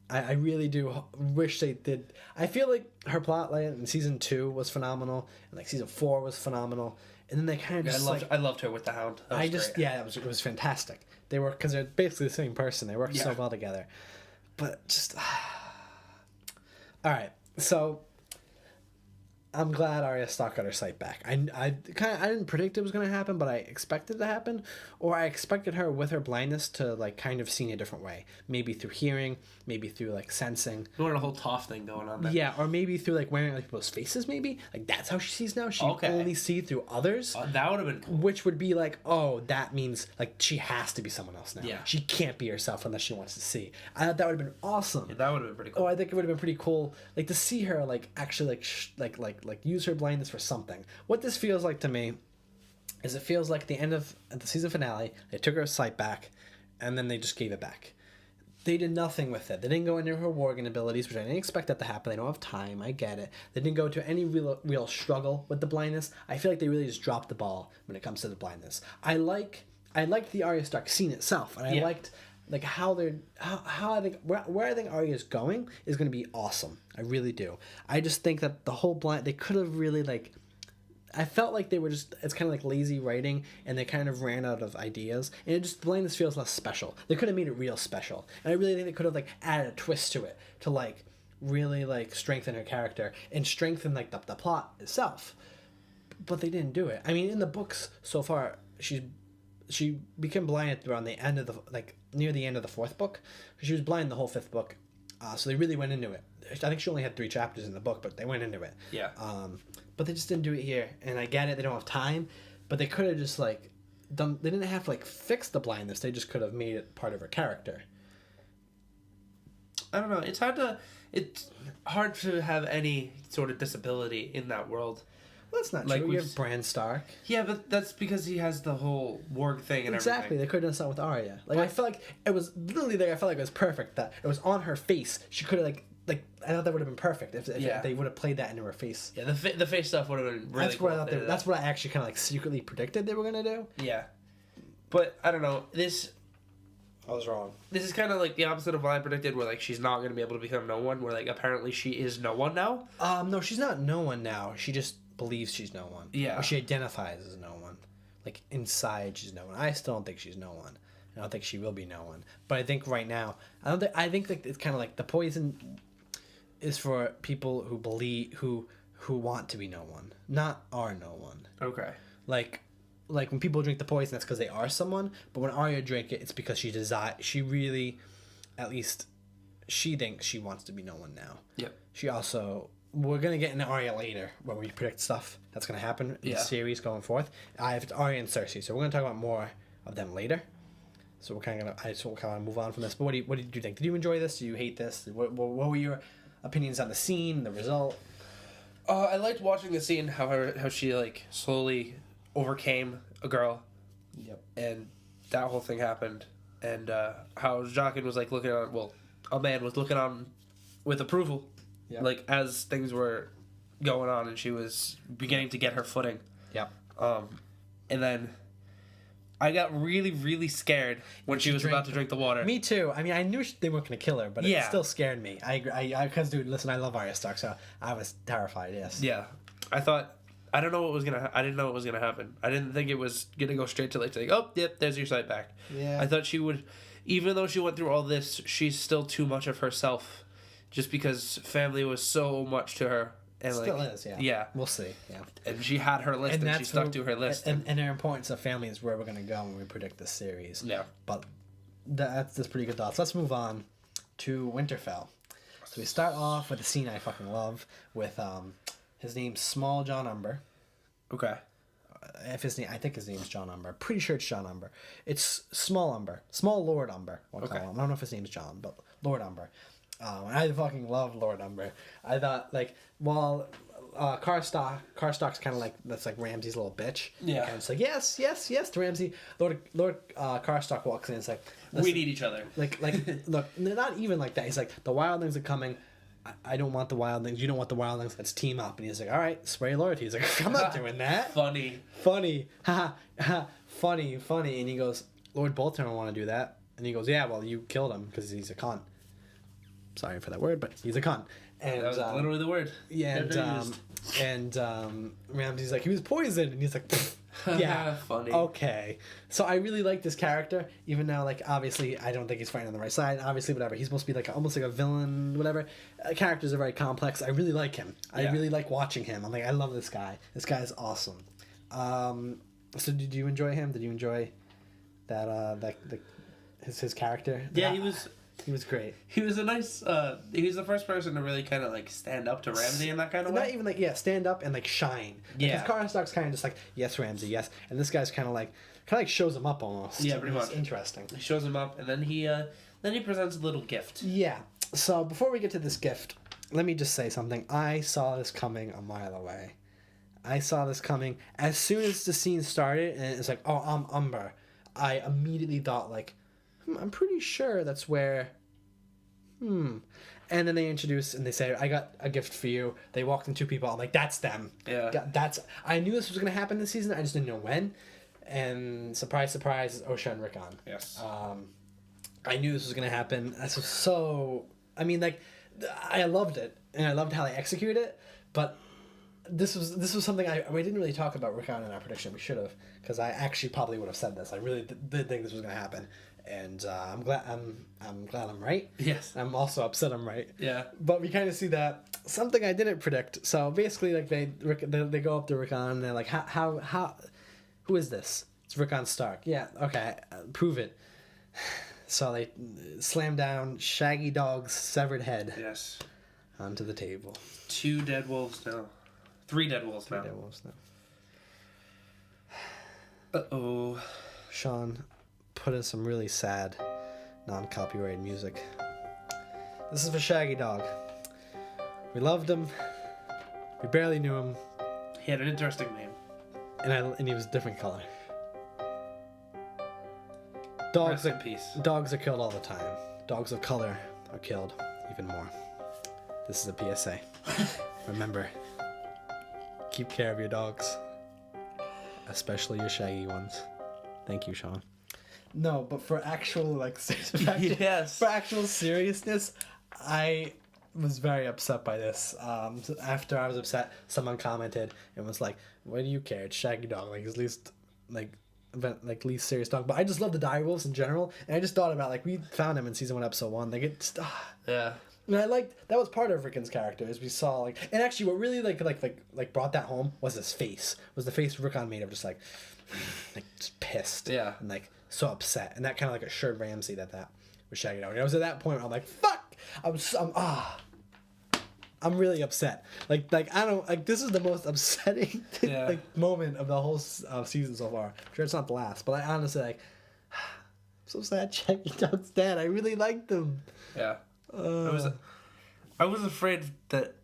really do wish they did. I feel like her plotline in season 2 was phenomenal, and like season 4 was phenomenal, and then they kind of just I loved her with the Hound. It was fantastic. They were, because they're basically the same person. They worked so well together, but just all right. So I'm glad Arya Stark got her sight back. I didn't predict it was going to happen, but I expected it to happen, or I expected her with her blindness to like kind of see a different way, maybe through hearing, maybe through like sensing. You wanted a whole Toph thing going on there. Yeah, or maybe through like wearing like people's faces. Maybe like that's how she sees now. She can only see through others. That would have been cool. Which would be like, oh, that means like she has to be someone else now. Yeah. She can't be herself unless she wants to see. I thought that would have been awesome. Yeah, that would have been pretty cool. Oh, I think it would have been pretty cool, like to see her like actually like use her blindness for something. What this feels like to me is it feels like the end of the season finale. They took her sight back, and then they just gave it back. They did nothing with it. They didn't go into her warging abilities, which I didn't expect that to happen. They don't have time. I get it. They didn't go to any real struggle with the blindness. I feel like they really just dropped the ball when it comes to the blindness. I liked the Arya Stark scene itself, and I liked like how I think where I think Arya is going to be awesome. I really do. I just think that the whole they could have really like. I felt like they were just, it's kind of like lazy writing, and they kind of ran out of ideas, and it just, blindness feels less special. They could have made it real special, and I really think they could have like added a twist to it to like really like strengthen her character and strengthen like the plot itself, but they didn't do it. I mean, in the books so far, she became blind around the end of the, like near the end of the 4th book. She was blind the whole 5th book, so they really went into it. I think she only had 3 chapters in the book, but they went into it. Yeah. But they just didn't do it here, and I get it. They don't have time, but they could have just like done. They didn't have to like fix the blindness. They just could have made it part of her character. I don't know. It's hard to have any sort of disability in that world. Well, that's not like true. You have Bran Stark. Yeah, but that's because he has the whole warg thing and exactly. everything. They could have done something with Arya. Like I felt like it was literally there. I felt like it was perfect. That it was on her face. She could have like I thought that would have been perfect if they would have played that into her face. Yeah, the face stuff would have been really that's cool. That's what I actually kind of like secretly predicted they were gonna do. Yeah, but I don't know. I was wrong. This is kind of like the opposite of what I predicted, where like she's not going to be able to become no one. Where like apparently she is no one now. No, she's not no one now. She just believes she's no one. Yeah. Or she identifies as no one. Like inside, she's no one. I still don't think she's no one. I don't think she will be no one. But I think right now, I think like it's kind of like the poison is for people who believe who want to be no one, not are no one. Okay. Like when people drink the poison, that's because they are someone. But when Arya drank it, it's because she really, at least, she thinks she wants to be no one now. Yep. She also, we're gonna get into Arya later when we predict stuff that's gonna happen in the series going forth. I have Arya and Cersei, so we're gonna talk about more of them later. So we're kind of gonna move on from this. But what did you think? Did you enjoy this? Do you hate this? What were your opinions on the scene, the result? I liked watching the scene, how she like slowly overcame a girl. Yep. And that whole thing happened, and how Jaqen was like looking on. Well, a man was looking on with approval, like as things were going on, and she was beginning to get her footing. Yep. And then I got really, really scared when she was about to drink the water. Me too. I mean, I knew they weren't going to kill her, but it still scared me. Because, dude, listen, I love Arya Stark, so I was terrified, yes. Yeah. I thought, I didn't know what was going to happen. I didn't think it was going to go straight to like, oh, yep, there's your sight back. Yeah. I thought she would, even though she went through all this, she's still too much of herself, just because family was so much to her. And Still like, is, yeah. Yeah. We'll see, yeah. And she had her list, and she stuck to her list. And their importance of family is where we're going to go when we predict this series. Yeah. But that's pretty good thoughts. Let's move on to Winterfell. So we start off with a scene I fucking love with his name's Small John Umber. Okay. I think his name's John Umber. Pretty sure it's John Umber. It's Small Umber, Small Lord Umber. We'll call him. I don't know if his name's John, but Lord Umber. And I fucking love Lord Umber. I thought like while Karstock's kind of like that's like Ramsay's little bitch. Yeah. And it's like yes to Ramsay. Lord Karstock walks in. And it's like We need each other. Like look, not even like that. He's like the wildlings are coming. I don't want the wildlings. You don't want the wildlings. Let's team up. And he's like, all right, spray loyalty. He's like, I'm not doing that. Funny. Ha ha. Funny. And he goes, Lord Bolton don't want to do that. And he goes, yeah, well, you killed him because he's a cunt. Sorry for that word, but he's a cunt. And That was literally the word. Yeah, and Ramsay's like, he was poisoned. And he's like, yeah, Funny. Okay. So I really like this character, even though, like, obviously, I don't think he's fighting on the right side. Obviously, whatever. He's supposed to be, like, almost like a villain, whatever. Characters are very complex. I really like him. I really like watching him. I'm like, I love this guy. This guy is awesome. So did you enjoy him? Did you enjoy that, his character? Yeah, He was great. He was a nice. He was the first person to really kind of like stand up to Ramsay in that kind of way. Not even like stand up and like shine. Yeah. Because Karstock's kind of just like yes Ramsay and this guy's kind of like shows him up almost. Yeah, pretty much. It's interesting. He shows him up, and then he presents a little gift. Yeah. So before we get to this gift, let me just say something. I saw this coming a mile away. I saw this coming as soon as the scene started, and it's like, oh, I'm Umber. I immediately thought like, I'm pretty sure that's where. And then they introduce and they say, I got a gift for you. They walked in two people. I'm like, that's them. Yeah. I knew this was going to happen this season. I just didn't know when. And surprise, surprise, Osha and Rickon. Yes. I knew this was going to happen. This was so... I mean, like, I loved it. And I loved how they executed it. But this was something we didn't really talk about Rickon in our prediction. We should have. Because I actually probably would have said this. I really did think this was going to happen. And I'm glad I'm right. Yes. I'm also upset I'm right. Yeah. But we kind of see that something I didn't predict. So basically, like they go up to Rickon and they're like, how who is this? It's Rickon Stark. Yeah. Okay. Prove it. So they slam down Shaggy Dog's severed head. Yes. Onto the table. 2 dead wolves now. 3 dead wolves now. 3 dead wolves now. Uh-oh. Sean, put in some really sad, non-copyrighted music. This is for Shaggy Dog. We loved him. We barely knew him. He had an interesting name. And he was a different color. Dogs Rest in peace. Dogs are killed all the time. Dogs of color are killed even more. This is a PSA. Remember, keep care of your dogs. Especially your shaggy ones. Thank you, Sean. No, but for actual Yes. for actual seriousness, I was very upset by this. After I was upset, someone commented and was like, "Why do you care? It's Shaggy Dog, like his least least serious dog." But I just love the direwolves in general, and I just thought about we found him in season 1, episode 1. They get Yeah. and I liked that was part of Rickon's character, as we saw and actually what really brought that home was his face. Was the face Rickon made of just just pissed. Yeah. And so upset. And that kind of assured Ramsay that was Shaggy Dog. And I was at that point where I'm like, fuck! I'm really upset. I don't this is the most upsetting moment of the whole season so far. I'm sure it's not the last, but I honestly I'm so sad Shaggy Dog's dead. I really liked him. Yeah. I was afraid that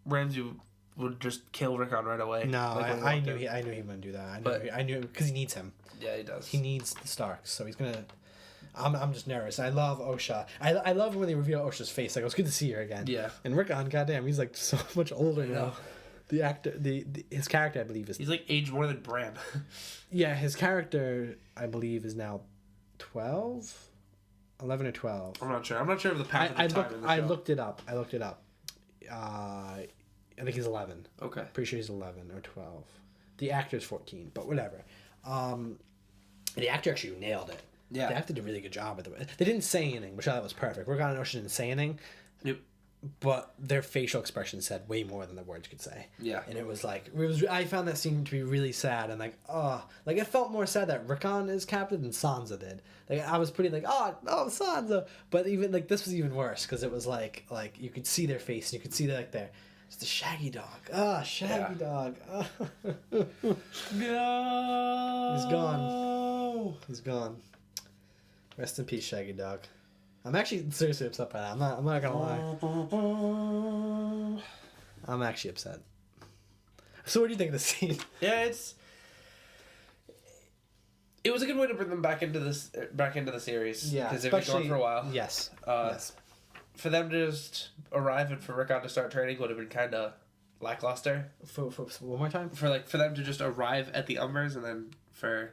Ramsay would just kill Rickon right away. No, I knew he wouldn't do that. I knew because he needs him. Yeah, he does. He needs the Starks, so he's gonna. I'm just nervous. I love Osha. I love when they reveal Osha's face. It was good to see her again. Yeah. And Rickon, goddamn, he's so much older now. The actor, his character, I believe is. He's aged more than Bran. Yeah, his character, I believe, is now 12, 11 or 12. I'm not sure. I'm not sure of the path of the time in the show. I looked it up. I think he's 11. Okay. Pretty sure he's 11 or 12. The actor's 14, but whatever. The actor actually nailed it. Yeah. The actor did a really good job with it. They didn't say anything, which I thought was perfect. Rickon and Osha didn't say anything. Yep. but their facial expression said way more than the words could say. Yeah. And it was like, I found that scene to be really sad, and like, like it felt more sad that Rickon is captive than Sansa did. Like I was pretty like, oh Sansa, but even like this was even worse because it was like you could see their face and you could see their it's the Shaggy dog. Shaggy dog. No. He's gone. He's gone. Rest in peace, Shaggy dog. I'm actually seriously upset by that. I'm not gonna lie. I'm actually upset. So what do you think of the scene? Yeah, it was a good way to bring them back into the series. Yeah, because they've been gone for a while. Yes. Yes. For them to just arrive and for Rickon to start training would have been kind of lackluster. For one more time. For them to just arrive at the Umbers and then for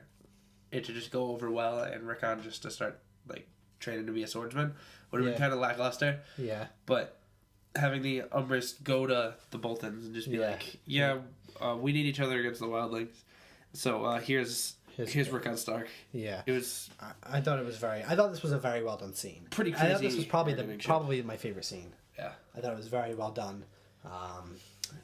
it to just go over well and Rickon just to start like training to be a swordsman would have been kind of lackluster. Yeah. But having the Umbers go to the Boltons and just be like, we need each other against the Wildlings. So here's Rickon Stark. Yeah. It was. I thought it was I thought this was a very well done scene. Pretty crazy. I thought this was probably my favorite scene. Yeah. I thought it was very well done.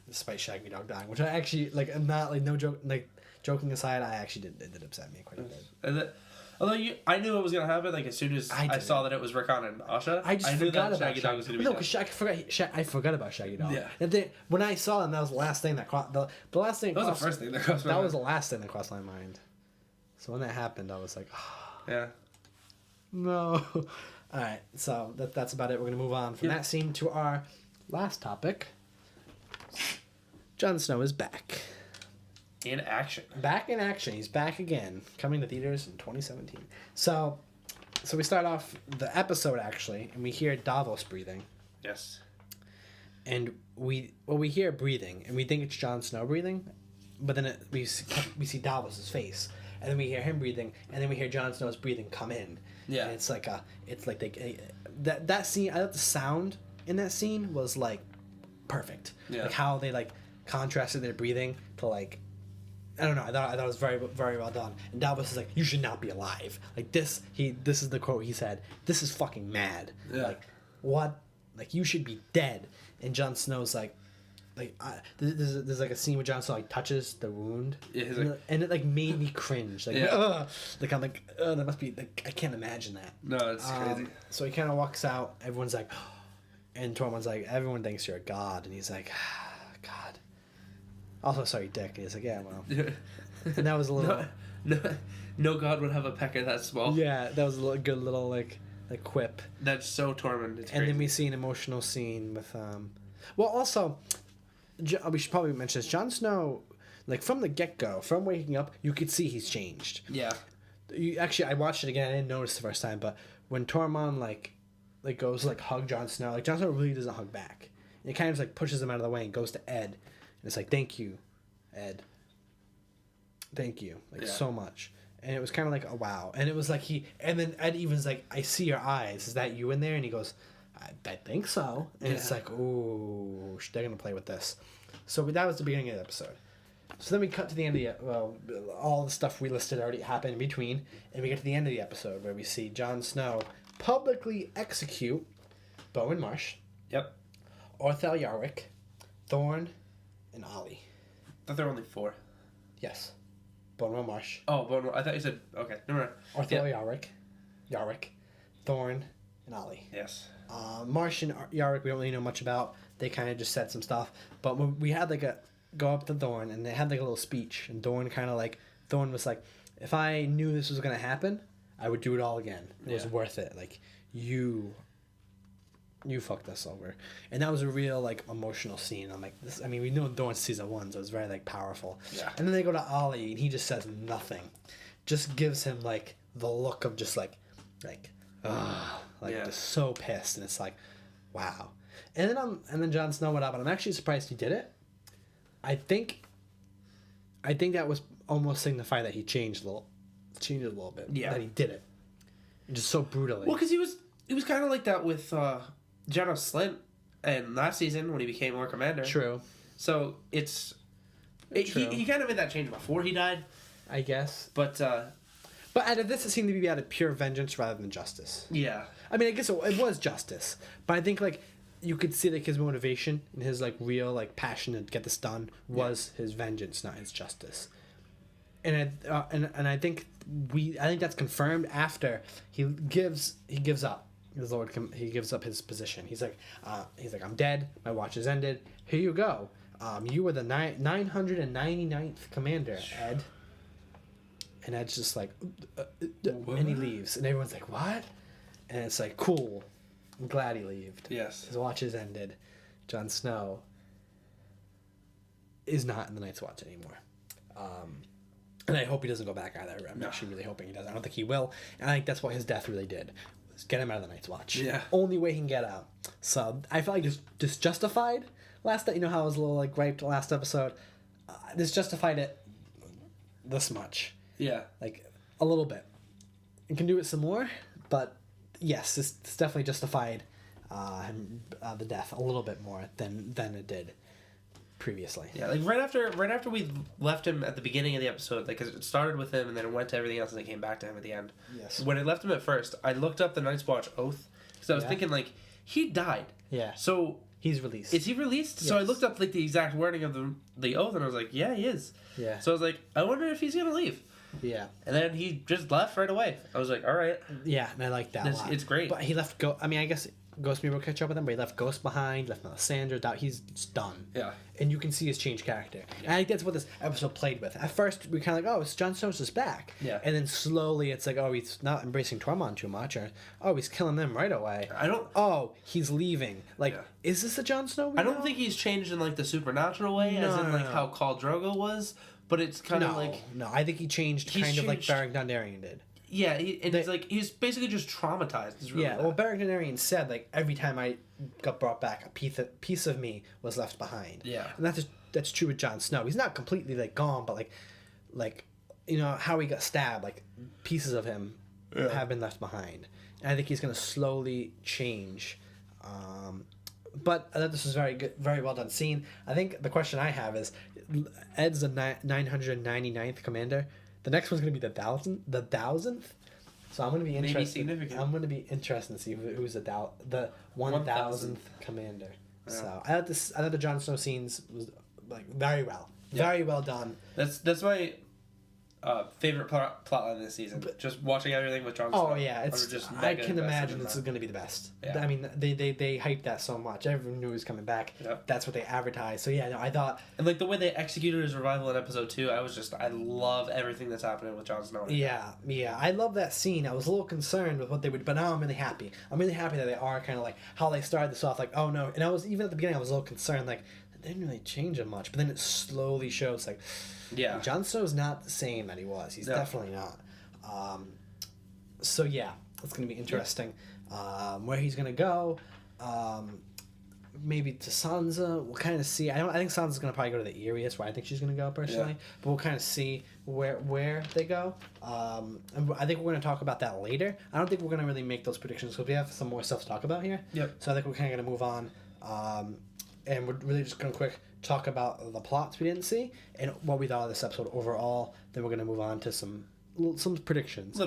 Despite Shaggy Dog dying, which I actually like. I'm not like no joke. Like joking aside, I actually did upset me quite a bit. Although I knew it was gonna happen, like as soon as I saw that it was Rickon and Asha, I knew forgot that about Shaggy Dog was gonna be. No, dead. because I forgot about Shaggy Dog. Yeah. And then when I saw him, that was the last thing that crossed the last thing. That was the first thing that crossed my mind. That was the last thing that crossed my mind. So when that happened, I was like, yeah. No. All right, so that's about it. We're gonna move on from that scene to our last topic. Jon Snow is back. In action. Back in action. He's back again, coming to theaters in 2017. So we start off the episode actually, and we hear Davos breathing, Yes. and we hear breathing, and we think it's Jon Snow breathing, but then we see Davos's face, and then we hear him breathing, and then we hear Jon Snow's breathing come in. Yeah. And it's like that scene. I thought the sound in that scene was like perfect. Yeah. Like how they like contrasted their breathing to like. I don't know. I thought it was very, very well done. And Davos is like, "You should not be alive." Like this. This is the quote he said. "This is fucking mad." Yeah. Like, what? Like you should be dead. And Jon Snow's like there's like a scene where Jon Snow like touches the wound. Yeah, he's and it like made me cringe. Like, Yeah. like I'm like, that must be like I can't imagine that. No, it's crazy. So he kind of walks out. Everyone's like, and Tormund's like, everyone thinks you're a god, and he's like, God. Also, sorry, Dick. And he's like, yeah, well. And that was a little. No god would have a pecker that small. Yeah, that was a little good little like quip. That's so Tormund. It's And crazy. then we see an emotional scene with Well, also, we should probably mention this. Jon Snow, like from the get go, from waking up, you could see he's changed. Yeah. Actually, I watched it again. I didn't notice the first time, but when Tormund like goes to, like hug Jon Snow, like Jon Snow really doesn't hug back. And it kind of just, like pushes him out of the way and goes to Ed, and it's like, "Thank you, Ed. Thank you, like so much." And it was kind of like, "Oh wow!" And it was like and then Ed even's like, "I see your eyes. Is that you in there?" And he goes, I think so. And it's like, ooh, they're gonna play with this. So that was the beginning of the episode. So then we cut to the end of all the stuff we listed already happened in between, and we get to the end of the episode where we see Jon Snow publicly execute Bowen Marsh, Yep. Orthel Yarwick, Thorne, and Ollie. I thought there were only 4. Yes, Bowen Marsh, Oh, but I thought you said okay. Never mind. Orthel Yarwick, Thorne, and Ollie. Yes. Marsh and Yarwick, we don't really know much about. They kind of just said some stuff. But when we had like go up to Thorne, and they had like a little speech, and Thorne was like, if I knew this was gonna happen, I would do it all again. It was worth it. Like you fucked us over. And that was a real like emotional scene. I'm like, this. I mean, we knew Thorne season 1, so it was very like powerful. Yeah. And then they go to Ollie, and he just says nothing, just gives him like the look of just like just so pissed, and it's like, wow. And then Jon Snow went up, and I'm actually surprised he did it. I think that was almost signify that he changed a little bit. Yeah. That he did it, and just so brutally. Well, because he was kind of like that with Janos Slynt, and last season when he became Lord Commander. True. So he kind of made that change before he died, I guess. but But out of this, it seemed to be out of pure vengeance rather than justice. yeah. I mean, I guess it was justice, but I think like you could see like his motivation and his like real like passion to get this done was his vengeance, not his justice. And I think that's confirmed after he gives up. His Lord, he gives up his position. He's like, I'm dead. My watch has ended. Here you go. You were the 999th commander, Ed. And Ed's just like, and he leaves, and everyone's like, what? And it's like, cool. I'm glad he left. Yes. His watch has ended. Jon Snow is not in the Night's Watch anymore. And I hope he doesn't go back either. I'm actually really hoping he does. I don't think he will. And I think that's what his death really did. Was get him out of the Night's Watch. Yeah. Only way he can get out. So I felt like this justified last night. You know how I was a little like griped last episode? This justified it this much. Yeah. Like a little bit. It can do it some more, but yes, this definitely justified the death a little bit more than it did previously. Yeah, like right after we left him at the beginning of the episode, like 'cause it started with him and then it went to everything else and it came back to him at the end. Yes. When I left him at first, I looked up the Night's Watch oath because I was thinking like he died. Yeah. So he's released. is he released? Yes. So I looked up like the exact wording of the oath and I was like, yeah, he is. Yeah. So I was like, I wonder if he's gonna leave. Yeah. And then he just left right away. I was like, all right. Yeah, and I like that a lot. It's great. But he left I mean, I guess Ghost maybe will catch up with him, but he left Ghost behind, left Melisandre. He's done. Yeah. And you can see his changed character. And I think that's what this episode played with. At first, we kind of like, oh, it's Jon Snow's just back. Yeah. And then slowly it's like, oh, he's not embracing Tormund too much, or, oh, he's killing them right away. Oh, he's leaving. Like, is this a Jon Snow? I don't think he's changed in like the supernatural way, as in like how Khal Drogo was, but it's kind of like... No, I think he changed kind of like Beric Dondarrion did. Yeah, it's like he's basically just traumatized. Really well, Beric Dondarrion said like every time I got brought back, a piece of me was left behind. Yeah, and that's true with Jon Snow. He's not completely like gone, but like you know how he got stabbed, like pieces of him have been left behind. And I think he's gonna slowly change. But I thought this was very good, very well done scene. I think the question I have is, Ed's the 999th commander. The next one's gonna be the 1000th. So I'm gonna be interested. Maybe significant. I'm gonna be interested to see who's the 1000th commander. Yeah. So I thought the Jon Snow scenes was like very well done. That's my favorite plotline this season. Just watching everything with Jon Snow. Oh yeah, I can imagine this is going to be the best. Yeah. I mean, they hyped that so much. Everyone knew he was coming back. Yep. That's what they advertised. So yeah, no, I thought, and like the way they executed his revival in episode 2, I love everything that's happening with Jon Snow. Yeah, I love that scene. I was a little concerned with what they would, but now I'm really happy. I'm really happy that they are kind of like how they started this off. Like, oh no, and I was even at the beginning, I was a little concerned. Like, they didn't really change him much, but then it slowly shows like. Yeah, Jon Snow's not the same that he was. He's definitely not. So yeah, it's gonna be interesting. Where he's gonna go, maybe to Sansa. We'll kind of see. I think Sansa's gonna probably go to the Erie. That's where I think she's gonna go personally. Yeah. But we'll kind of see where they go. And I think we're gonna talk about that later. I don't think we're gonna really make those predictions because we have some more stuff to talk about here. Yep. So I think we're kind of gonna move on. And we're really just gonna quick talk about the plots we didn't see and what we thought of this episode overall. Then we're gonna move on to some predictions. A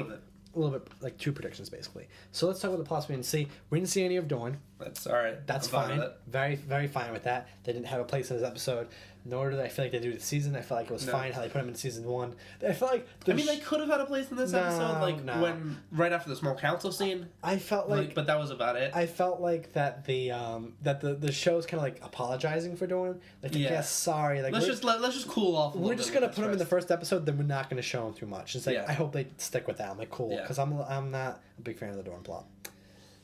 little bit, like 2 predictions basically. So let's talk about the plots we didn't see. We didn't see any of Dorne. That's all right. That's fine. Very, very fine with that. They didn't have a place in this episode. Nor did I feel like they do the season. I felt like it was fine how they put him in season 1. I feel like they could have had a place in this episode, when right after the small council scene. I felt like, but that was about it. I felt like that the show's kind of like apologizing for Dorne. Like, yeah, sorry. Like, let's just cool off. We're just gonna put him in the first episode. Then we're not gonna show him too much. It's like I hope they stick with that. I'm like, cool, because I'm not a big fan of the Dorne plot.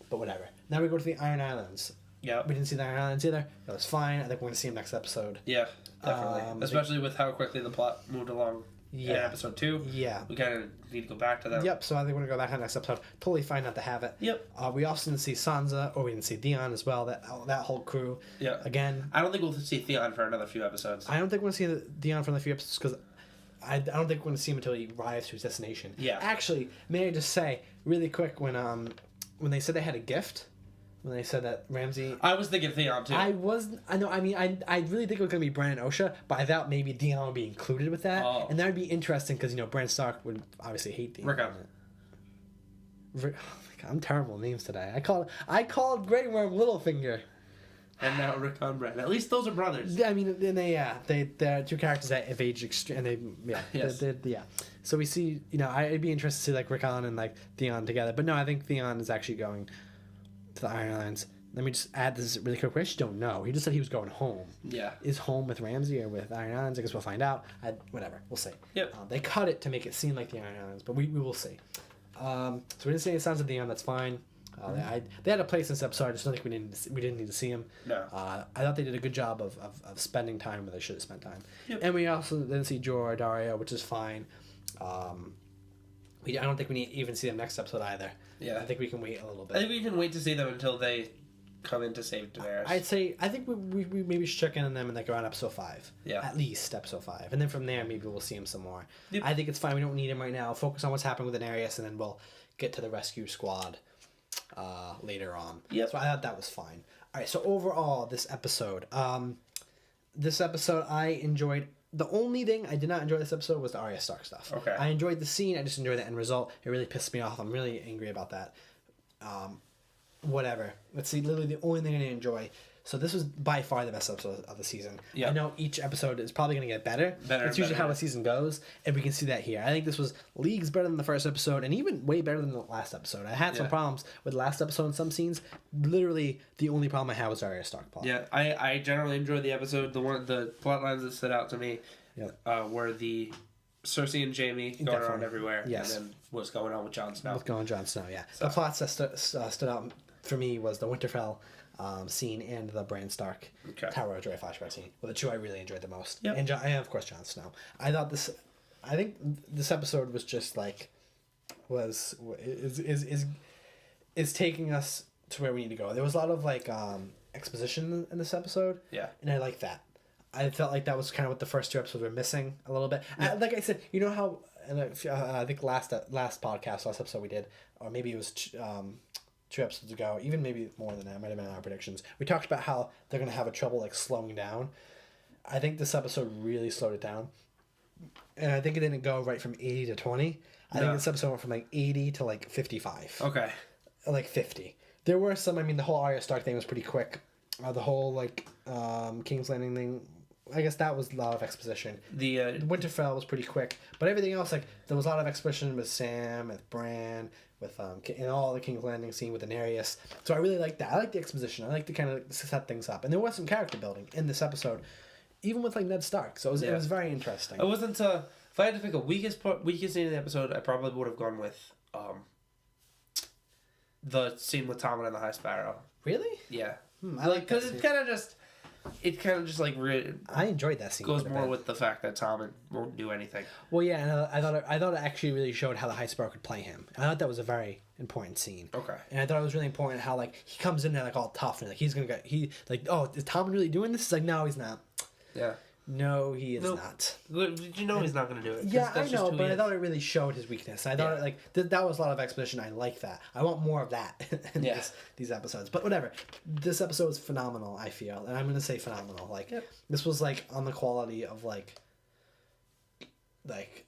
But whatever. Now we go to the Iron Islands. Yeah. We didn't see the Iron Islands either. That was fine. I think we're going to see him next episode. Yeah, definitely. Especially with how quickly the plot moved along in episode 2. Yeah. We kind of need to go back to that. Yep, so I think we're going to go back to the next episode. Totally fine not to have it. Yep. We also didn't see Sansa, or we didn't see Theon as well, that whole crew. Yeah. Again. I don't think we'll see Theon for another few episodes. I don't think we're going to see Theon for another few episodes because I don't think we're going to see him until he arrives to his destination. Yeah. Actually, may I just say, really quick, when they said they had a gift... When they said that Ramsay... I was thinking Theon, too. I really think it was going to be Bran and Osha, but I thought maybe Theon would be included with that. Oh. And that would be interesting because, Bran Stark would obviously hate Theon. Rickon. Oh my God, I'm terrible with names today. I called Grey Worm Littlefinger. and now Rickon Bran. At least those are brothers. I mean, they're two characters that have aged extreme, and Yes. yeah. So we see, I'd be interested to see like Rickon and like Theon together, but no, I think Theon is actually going to the Iron Islands. Let me just add this really quick. We actually don't know. He just said he was going home. Yeah. Is home with Ramsay or with Iron Islands? I guess we'll find out. Whatever. We'll see. Yep. They cut it to make it seem like the Iron Islands, but we will see. So we didn't see any signs of Theon. That's fine. They had a place in this episode. I just don't think we didn't need to see him. No. I thought they did a good job of spending time where they should have spent time. Yep. And we also didn't see Jorah or Dario, which is fine. I don't think we need even see them next episode either. Yeah. I think we can wait a little bit. I think we can wait to see them until they come in to save Daenerys. I think we maybe should check in on them in like around episode 5. Yeah. At least episode 5. And then from there, maybe we'll see him some more. Yep. I think it's fine. We don't need him right now. Focus on what's happening with Daenerys, and then we'll get to the rescue squad later on. Yep. So I thought that was fine. All right. So overall, this episode I enjoyed. The only thing I did not enjoy this episode was the Arya Stark stuff. Okay. I enjoyed the scene. I just enjoyed the end result. It really pissed me off. I'm really angry about that. Whatever. Let's see. Literally the only thing I didn't enjoy. So this was by far the best episode of the season. Yeah. I know each episode is probably going to get better. It's usually how the season goes, and we can see that here. I think this was leagues better than the first episode, and even way better than the last episode. I had some problems with the last episode in some scenes. Literally, the only problem I had was Arya Stark plot. Yeah, I generally enjoyed the episode. The plot lines that stood out to me were the Cersei and Jaime going around everywhere, Yes. and then what's going on with Jon Snow. What's going on, Jon Snow? Yeah, the plots that stood out for me was the Winterfell scene and the Bran Stark Tower of Joy flashback scene. Well, the two I really enjoyed the most. Yep. And of course Jon Snow. I think this episode was just like is taking us to where we need to go. There was a lot of like exposition in this episode. Yeah. And I like that. I felt like that was kind of what the first two episodes were missing a little bit. Yeah. Like I said, you know how, and I think last episode we did, or maybe it was 2 episodes ago, even maybe more than that, might have been our predictions. We talked about how they're going to have a trouble like slowing down. I think this episode really slowed it down. And I think it didn't go right from 80 to 20. I think this episode went from like 80 to like 55. Okay. Like 50. There were some, the whole Arya Stark thing was pretty quick. The whole like King's Landing thing, I guess that was a lot of exposition. The Winterfell was pretty quick, but everything else, like there was a lot of exposition with Sam, with Bran, with and all the King's Landing scene with Daenerys. So I really like that. I like the exposition. I like to kind of set things up, and there was some character building in this episode, even with like Ned Stark. So it was very interesting. It wasn't. If I had to pick a weakest scene in the episode, I probably would have gone with the scene with Tommen and the High Sparrow. Really? Yeah. I like that because scene. it kind of just like I enjoyed that scene. goes more with the fact that Tommen won't do anything. Well, yeah, and I thought it actually really showed how the High Sparrow could play him. I thought that was a very important scene. Okay. And I thought it was really important how like he comes in there like all tough and like he's gonna get oh, is Tommen really doing this? It's like no, he's not. Yeah. No, he is not. Did you know he's not going to do it? Yeah, I know, but I thought it really showed his weakness. I thought that was a lot of exposition. I like that. I want more of that in these episodes. But whatever. This episode was phenomenal, I feel. And I'm going to say phenomenal. Like, this was like on the quality of like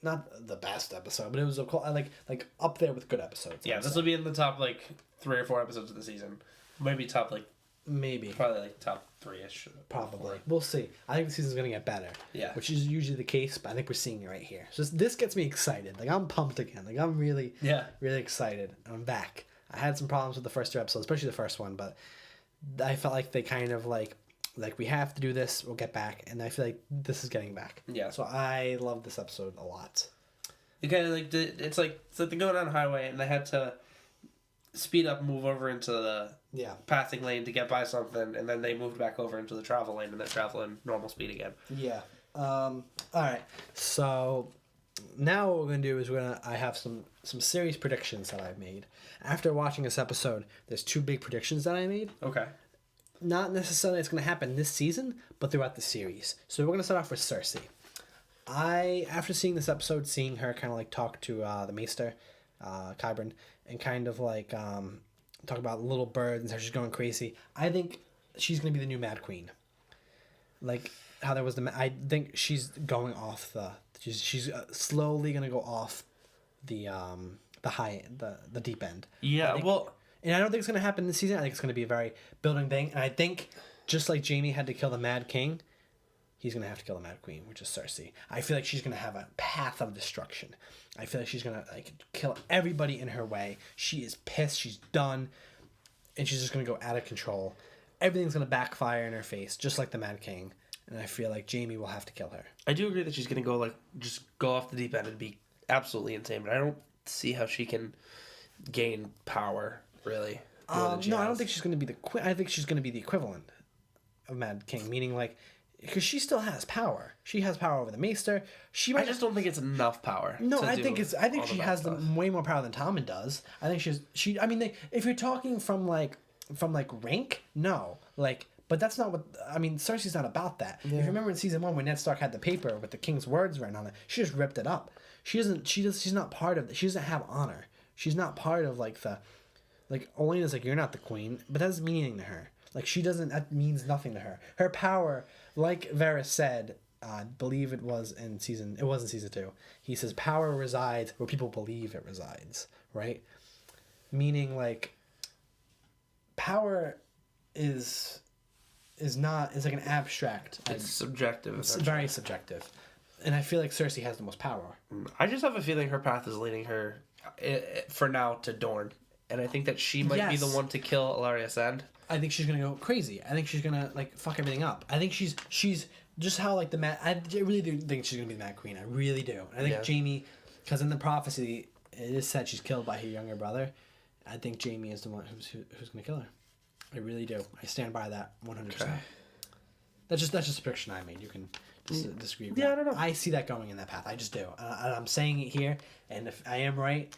not the best episode, but it was like up there with good episodes. Yeah, this will be in the top like 3 or 4 episodes of the season. Maybe top like probably like top 3-ish. Probably. We'll see. I think the season's going to get better. Yeah. Which is usually the case, but I think we're seeing it right here. So this gets me excited. Like, I'm pumped again. Like, I'm really, really excited. I'm back. I had some problems with the first 2 episodes, especially the first one, but I felt like they kind of like we have to do this, we'll get back, and I feel like this is getting back. Yeah. So I love this episode a lot. It kind of like, it's like they're going down a highway, and they had to speed up and move over into the passing lane to get by something, and then they moved back over into the travel lane, and they're traveling normal speed again. Yeah. All right. So now what we're gonna do is I have some serious predictions that I've made after watching this episode. There's 2 big predictions that I made. Okay. Not necessarily it's gonna happen this season, but throughout the series. So we're gonna start off with Cersei. After seeing this episode, seeing her kind of like talk to the Maester, Qyburn, and kind of like talk about little birds and how she's going crazy. I think she's gonna be the new Mad Queen. Like how there was I think she's going off she's slowly gonna go off the deep end. Yeah. And I don't think it's gonna happen this season. I think it's gonna be a very building thing, and I think just like Jaime had to kill the Mad King, he's gonna have to kill the Mad Queen, which is Cersei. I feel like she's gonna have a path of destruction. I feel like she's gonna like kill everybody in her way. She is pissed. She's done, and she's just gonna go out of control. Everything's gonna backfire in her face, just like the Mad King. And I feel like Jaime will have to kill her. I do agree that she's gonna go just go off the deep end and be absolutely insane, but I don't see how she can gain power really. No, I don't think she's gonna be I think she's gonna be the equivalent of Mad King, meaning like. Because she still has power. She has power over the Maester. I just don't think it's enough power. No, I think she has way more power than Tommen does. I think she. I mean, if you're talking from rank, no, but that's not what I mean. Cersei's not about that. Yeah. If you remember in season 1 when Ned Stark had the paper with the king's words written on it, she just ripped it up. She's not part of. She doesn't have honor. She's not part of Olenna's like, you're not the queen, but that doesn't mean anything to her. Like she doesn't. That means nothing to her. Her power. Like Varys said, I believe it was in season 2. He says power resides where people believe it resides, right? Meaning like power is like an abstract. It's subjective. It's very subjective. And I feel like Cersei has the most power. I just have a feeling her path is leading her, for now, to Dorne. And I think that she might be the one to kill Ellaria Sand. I think she's gonna go crazy. I think she's gonna fuck everything up. I think she's just how the Mad. I really do think she's gonna be the Mad Queen. I really do. I think Jaime, because in the prophecy it is said she's killed by her younger brother. I think Jaime is the one who's gonna kill her. I really do. I stand by that 100%. Okay. That's just a prediction I made. You can disagree with that. I don't know. I see that going in that path. I just do. I'm saying it here, and if I am right,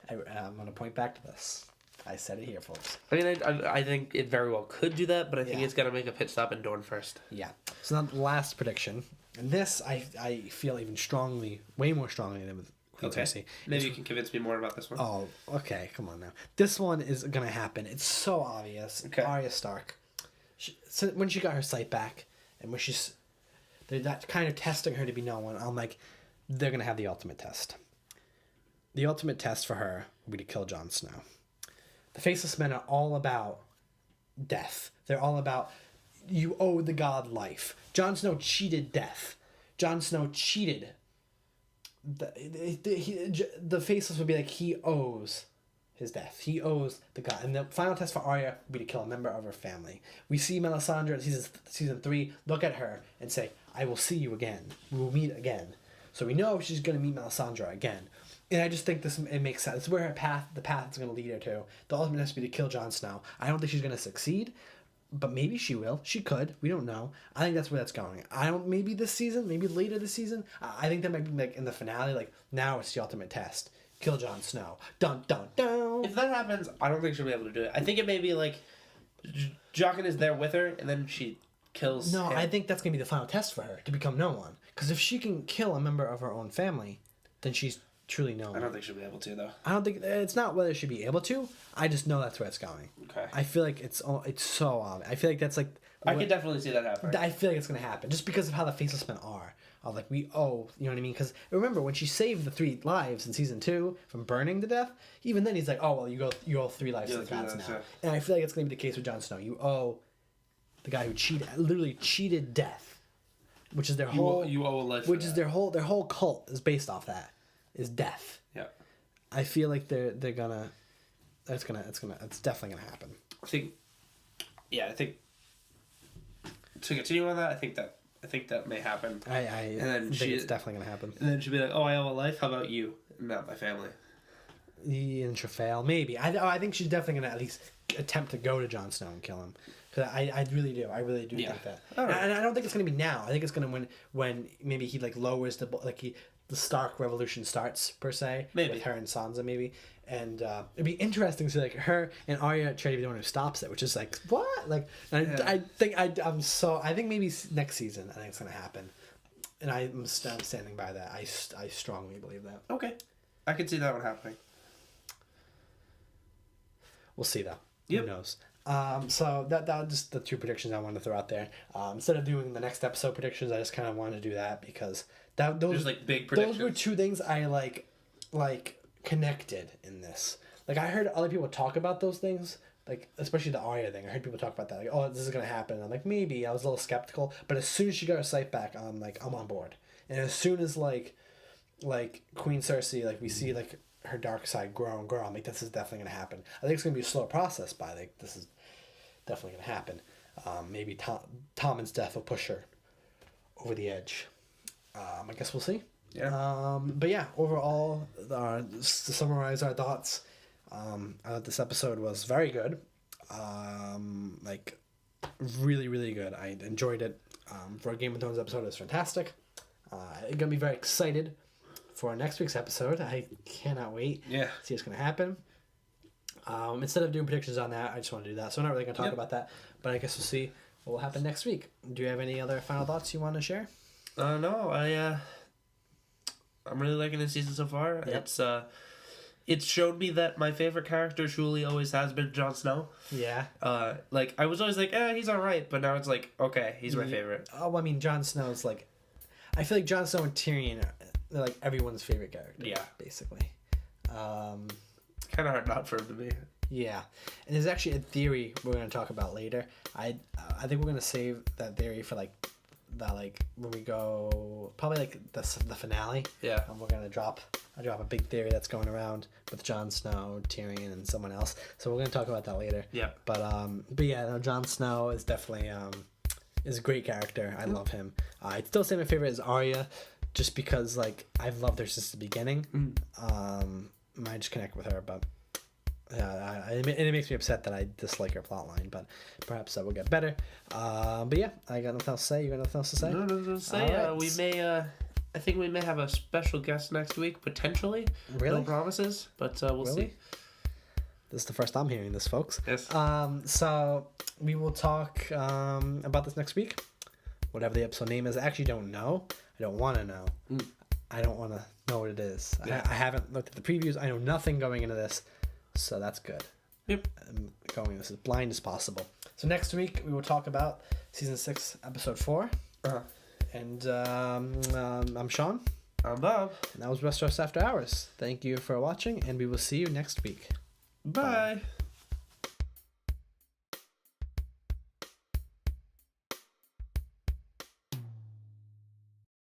I'm gonna point back to this. I said it here, folks. I mean, I think it very well could do that, but I think it's got to make a pit stop in Dorne first. Yeah. So now the last prediction, and this I feel even way more strongly than with Queen Cersei. Maybe you can convince me more about this one. Oh, okay. Come on now. This one is going to happen. It's so obvious. Okay. Arya Stark. So when she got her sight back, and when they're that kind of testing her to be no one, I'm like, they're going to have the ultimate test. The ultimate test for her will be to kill Jon Snow. The Faceless Men are all about death. They're all about you owe the god life. Jon Snow cheated death. Jon Snow cheated. The Faceless would be like, he owes his death. He owes the god. And the final test for Arya would be to kill a member of her family. We see Melisandre in season 3 look at her and say, I will see you again. We will meet again. So we know she's going to meet Melisandre again. And I just think it makes sense. It's where the path is going to lead her to. The ultimate has to be to kill Jon Snow. I don't think she's going to succeed, but maybe she will. She could. We don't know. I think that's where that's going. Maybe this season, maybe later this season. I think that might be in the finale. Now it's the ultimate test. Kill Jon Snow. Dun dun dun. If that happens, I don't think she'll be able to do it. I think it may be Jaqen is there with her, and then she kills. No, him. I think that's going to be the final test for her to become no one. Because if she can kill a member of her own family, then she's truly known. I don't think she'll be able to, though. I don't think it's not whether she'll be able to. I just know that's where it's going. Okay. I feel like it's so obvious. I feel like that's I can definitely see that happening. I feel like it's gonna happen just because of how the Faceless Men are. We owe, you know what I mean? Because remember when she saved the 3 lives in season 2 from burning to death. Even then he's like, oh well, you owe 3 lives to the gods now. Yeah. And I feel like it's gonna be the case with Jon Snow. You owe the guy who literally cheated death, which is their whole. You owe a life. Which is their whole cult is based off that. Is death. Yeah. I feel like they're gonna. It's definitely gonna happen. I think to continue on that, I think that may happen. And then think it's definitely gonna happen. And then she'll be like, "Oh, I owe a life. How about you? Not my family." And she'll fail. Maybe. I think she's definitely gonna at least attempt to go to Jon Snow and kill him. Because I really do. I really do think that. And I don't think it's gonna be now. I think it's gonna when maybe he lowers the Stark revolution starts per se. Maybe with her and Sansa maybe. And it'd be interesting to see her and Arya try to be the one who stops it, which is what? I think maybe next season I think it's gonna happen, and I'm standing by that. I strongly believe that. Okay, I could see that one happening. We'll see though. Yep. Who knows? So that was just the 2 predictions I wanted to throw out there. Instead of doing the next episode predictions, I just kind of wanted to do that because those big predictions. Those were 2 things I like connected in this. I heard other people talk about those things, like especially the Arya thing. I heard people talk about that. Like, oh, this is gonna happen. And I'm like, maybe. I was a little skeptical, but as soon as she got her sight back, I'm on board. And as soon as like Queen Cersei, like we see like her dark side grow and grow, I'm like, this is definitely gonna happen. I think it's gonna be a slow process, but I think this is definitely gonna happen. Maybe Tommen's death will push her over the edge. I guess we'll see. Yeah. But yeah, overall, to summarize our thoughts, I thought this episode was very good. Like, really, really good. I enjoyed it. For a Game of Thrones episode, it was fantastic. I'm gonna be very excited for next week's episode. I cannot wait. Yeah. To see what's gonna happen. Instead of doing predictions on that, I just want to do that. So I'm not really gonna talk about that. But I guess we'll see what will happen next week. Do you have any other final thoughts you want to share? No, I'm really liking this season so far. Yep. It's showed me that my favorite character truly always has been Jon Snow. Yeah. Like I was always like, he's all right, but now it's like, okay, he's my favorite. Oh, I mean, Jon Snow's like, I feel like Jon Snow and Tyrion are they're like everyone's favorite character. Yeah. Basically. Kind of hard not for him to be. Yeah, and there's actually a theory we're going to talk about later. I think we're going to save that theory for like when we go probably like the finale. Yeah. And we're going to drop a big theory that's going around with Jon Snow, Tyrion, and someone else. So we're going to talk about that later. Yeah. But yeah, no, Jon Snow is definitely is a great character. I love him. I'd still say my favorite is Arya, just because like I've loved her since the beginning. I just connect with her, but. Yeah, and it makes me upset that I dislike her plotline, but perhaps that will get better. But yeah, I got nothing else to say. You got nothing else to say? No, nothing to say. All right. We may, I think we may have a special guest next week, potentially. Really? No promises, but we'll see. This is the first I'm hearing this, folks. Yes. So we will talk about this next week. Whatever the episode name is, I actually don't know. I don't want to know. I don't want to know what it is. Yeah. I haven't looked at the previews. I know nothing going into this. So that's good. Yep. I'm going this as blind as possible. So next week we will talk about season 6, episode 4. And I'm Sean. I'm Bob. And that was Westeros After Hours. Thank you for watching, and we will see you next week. Bye. Bye.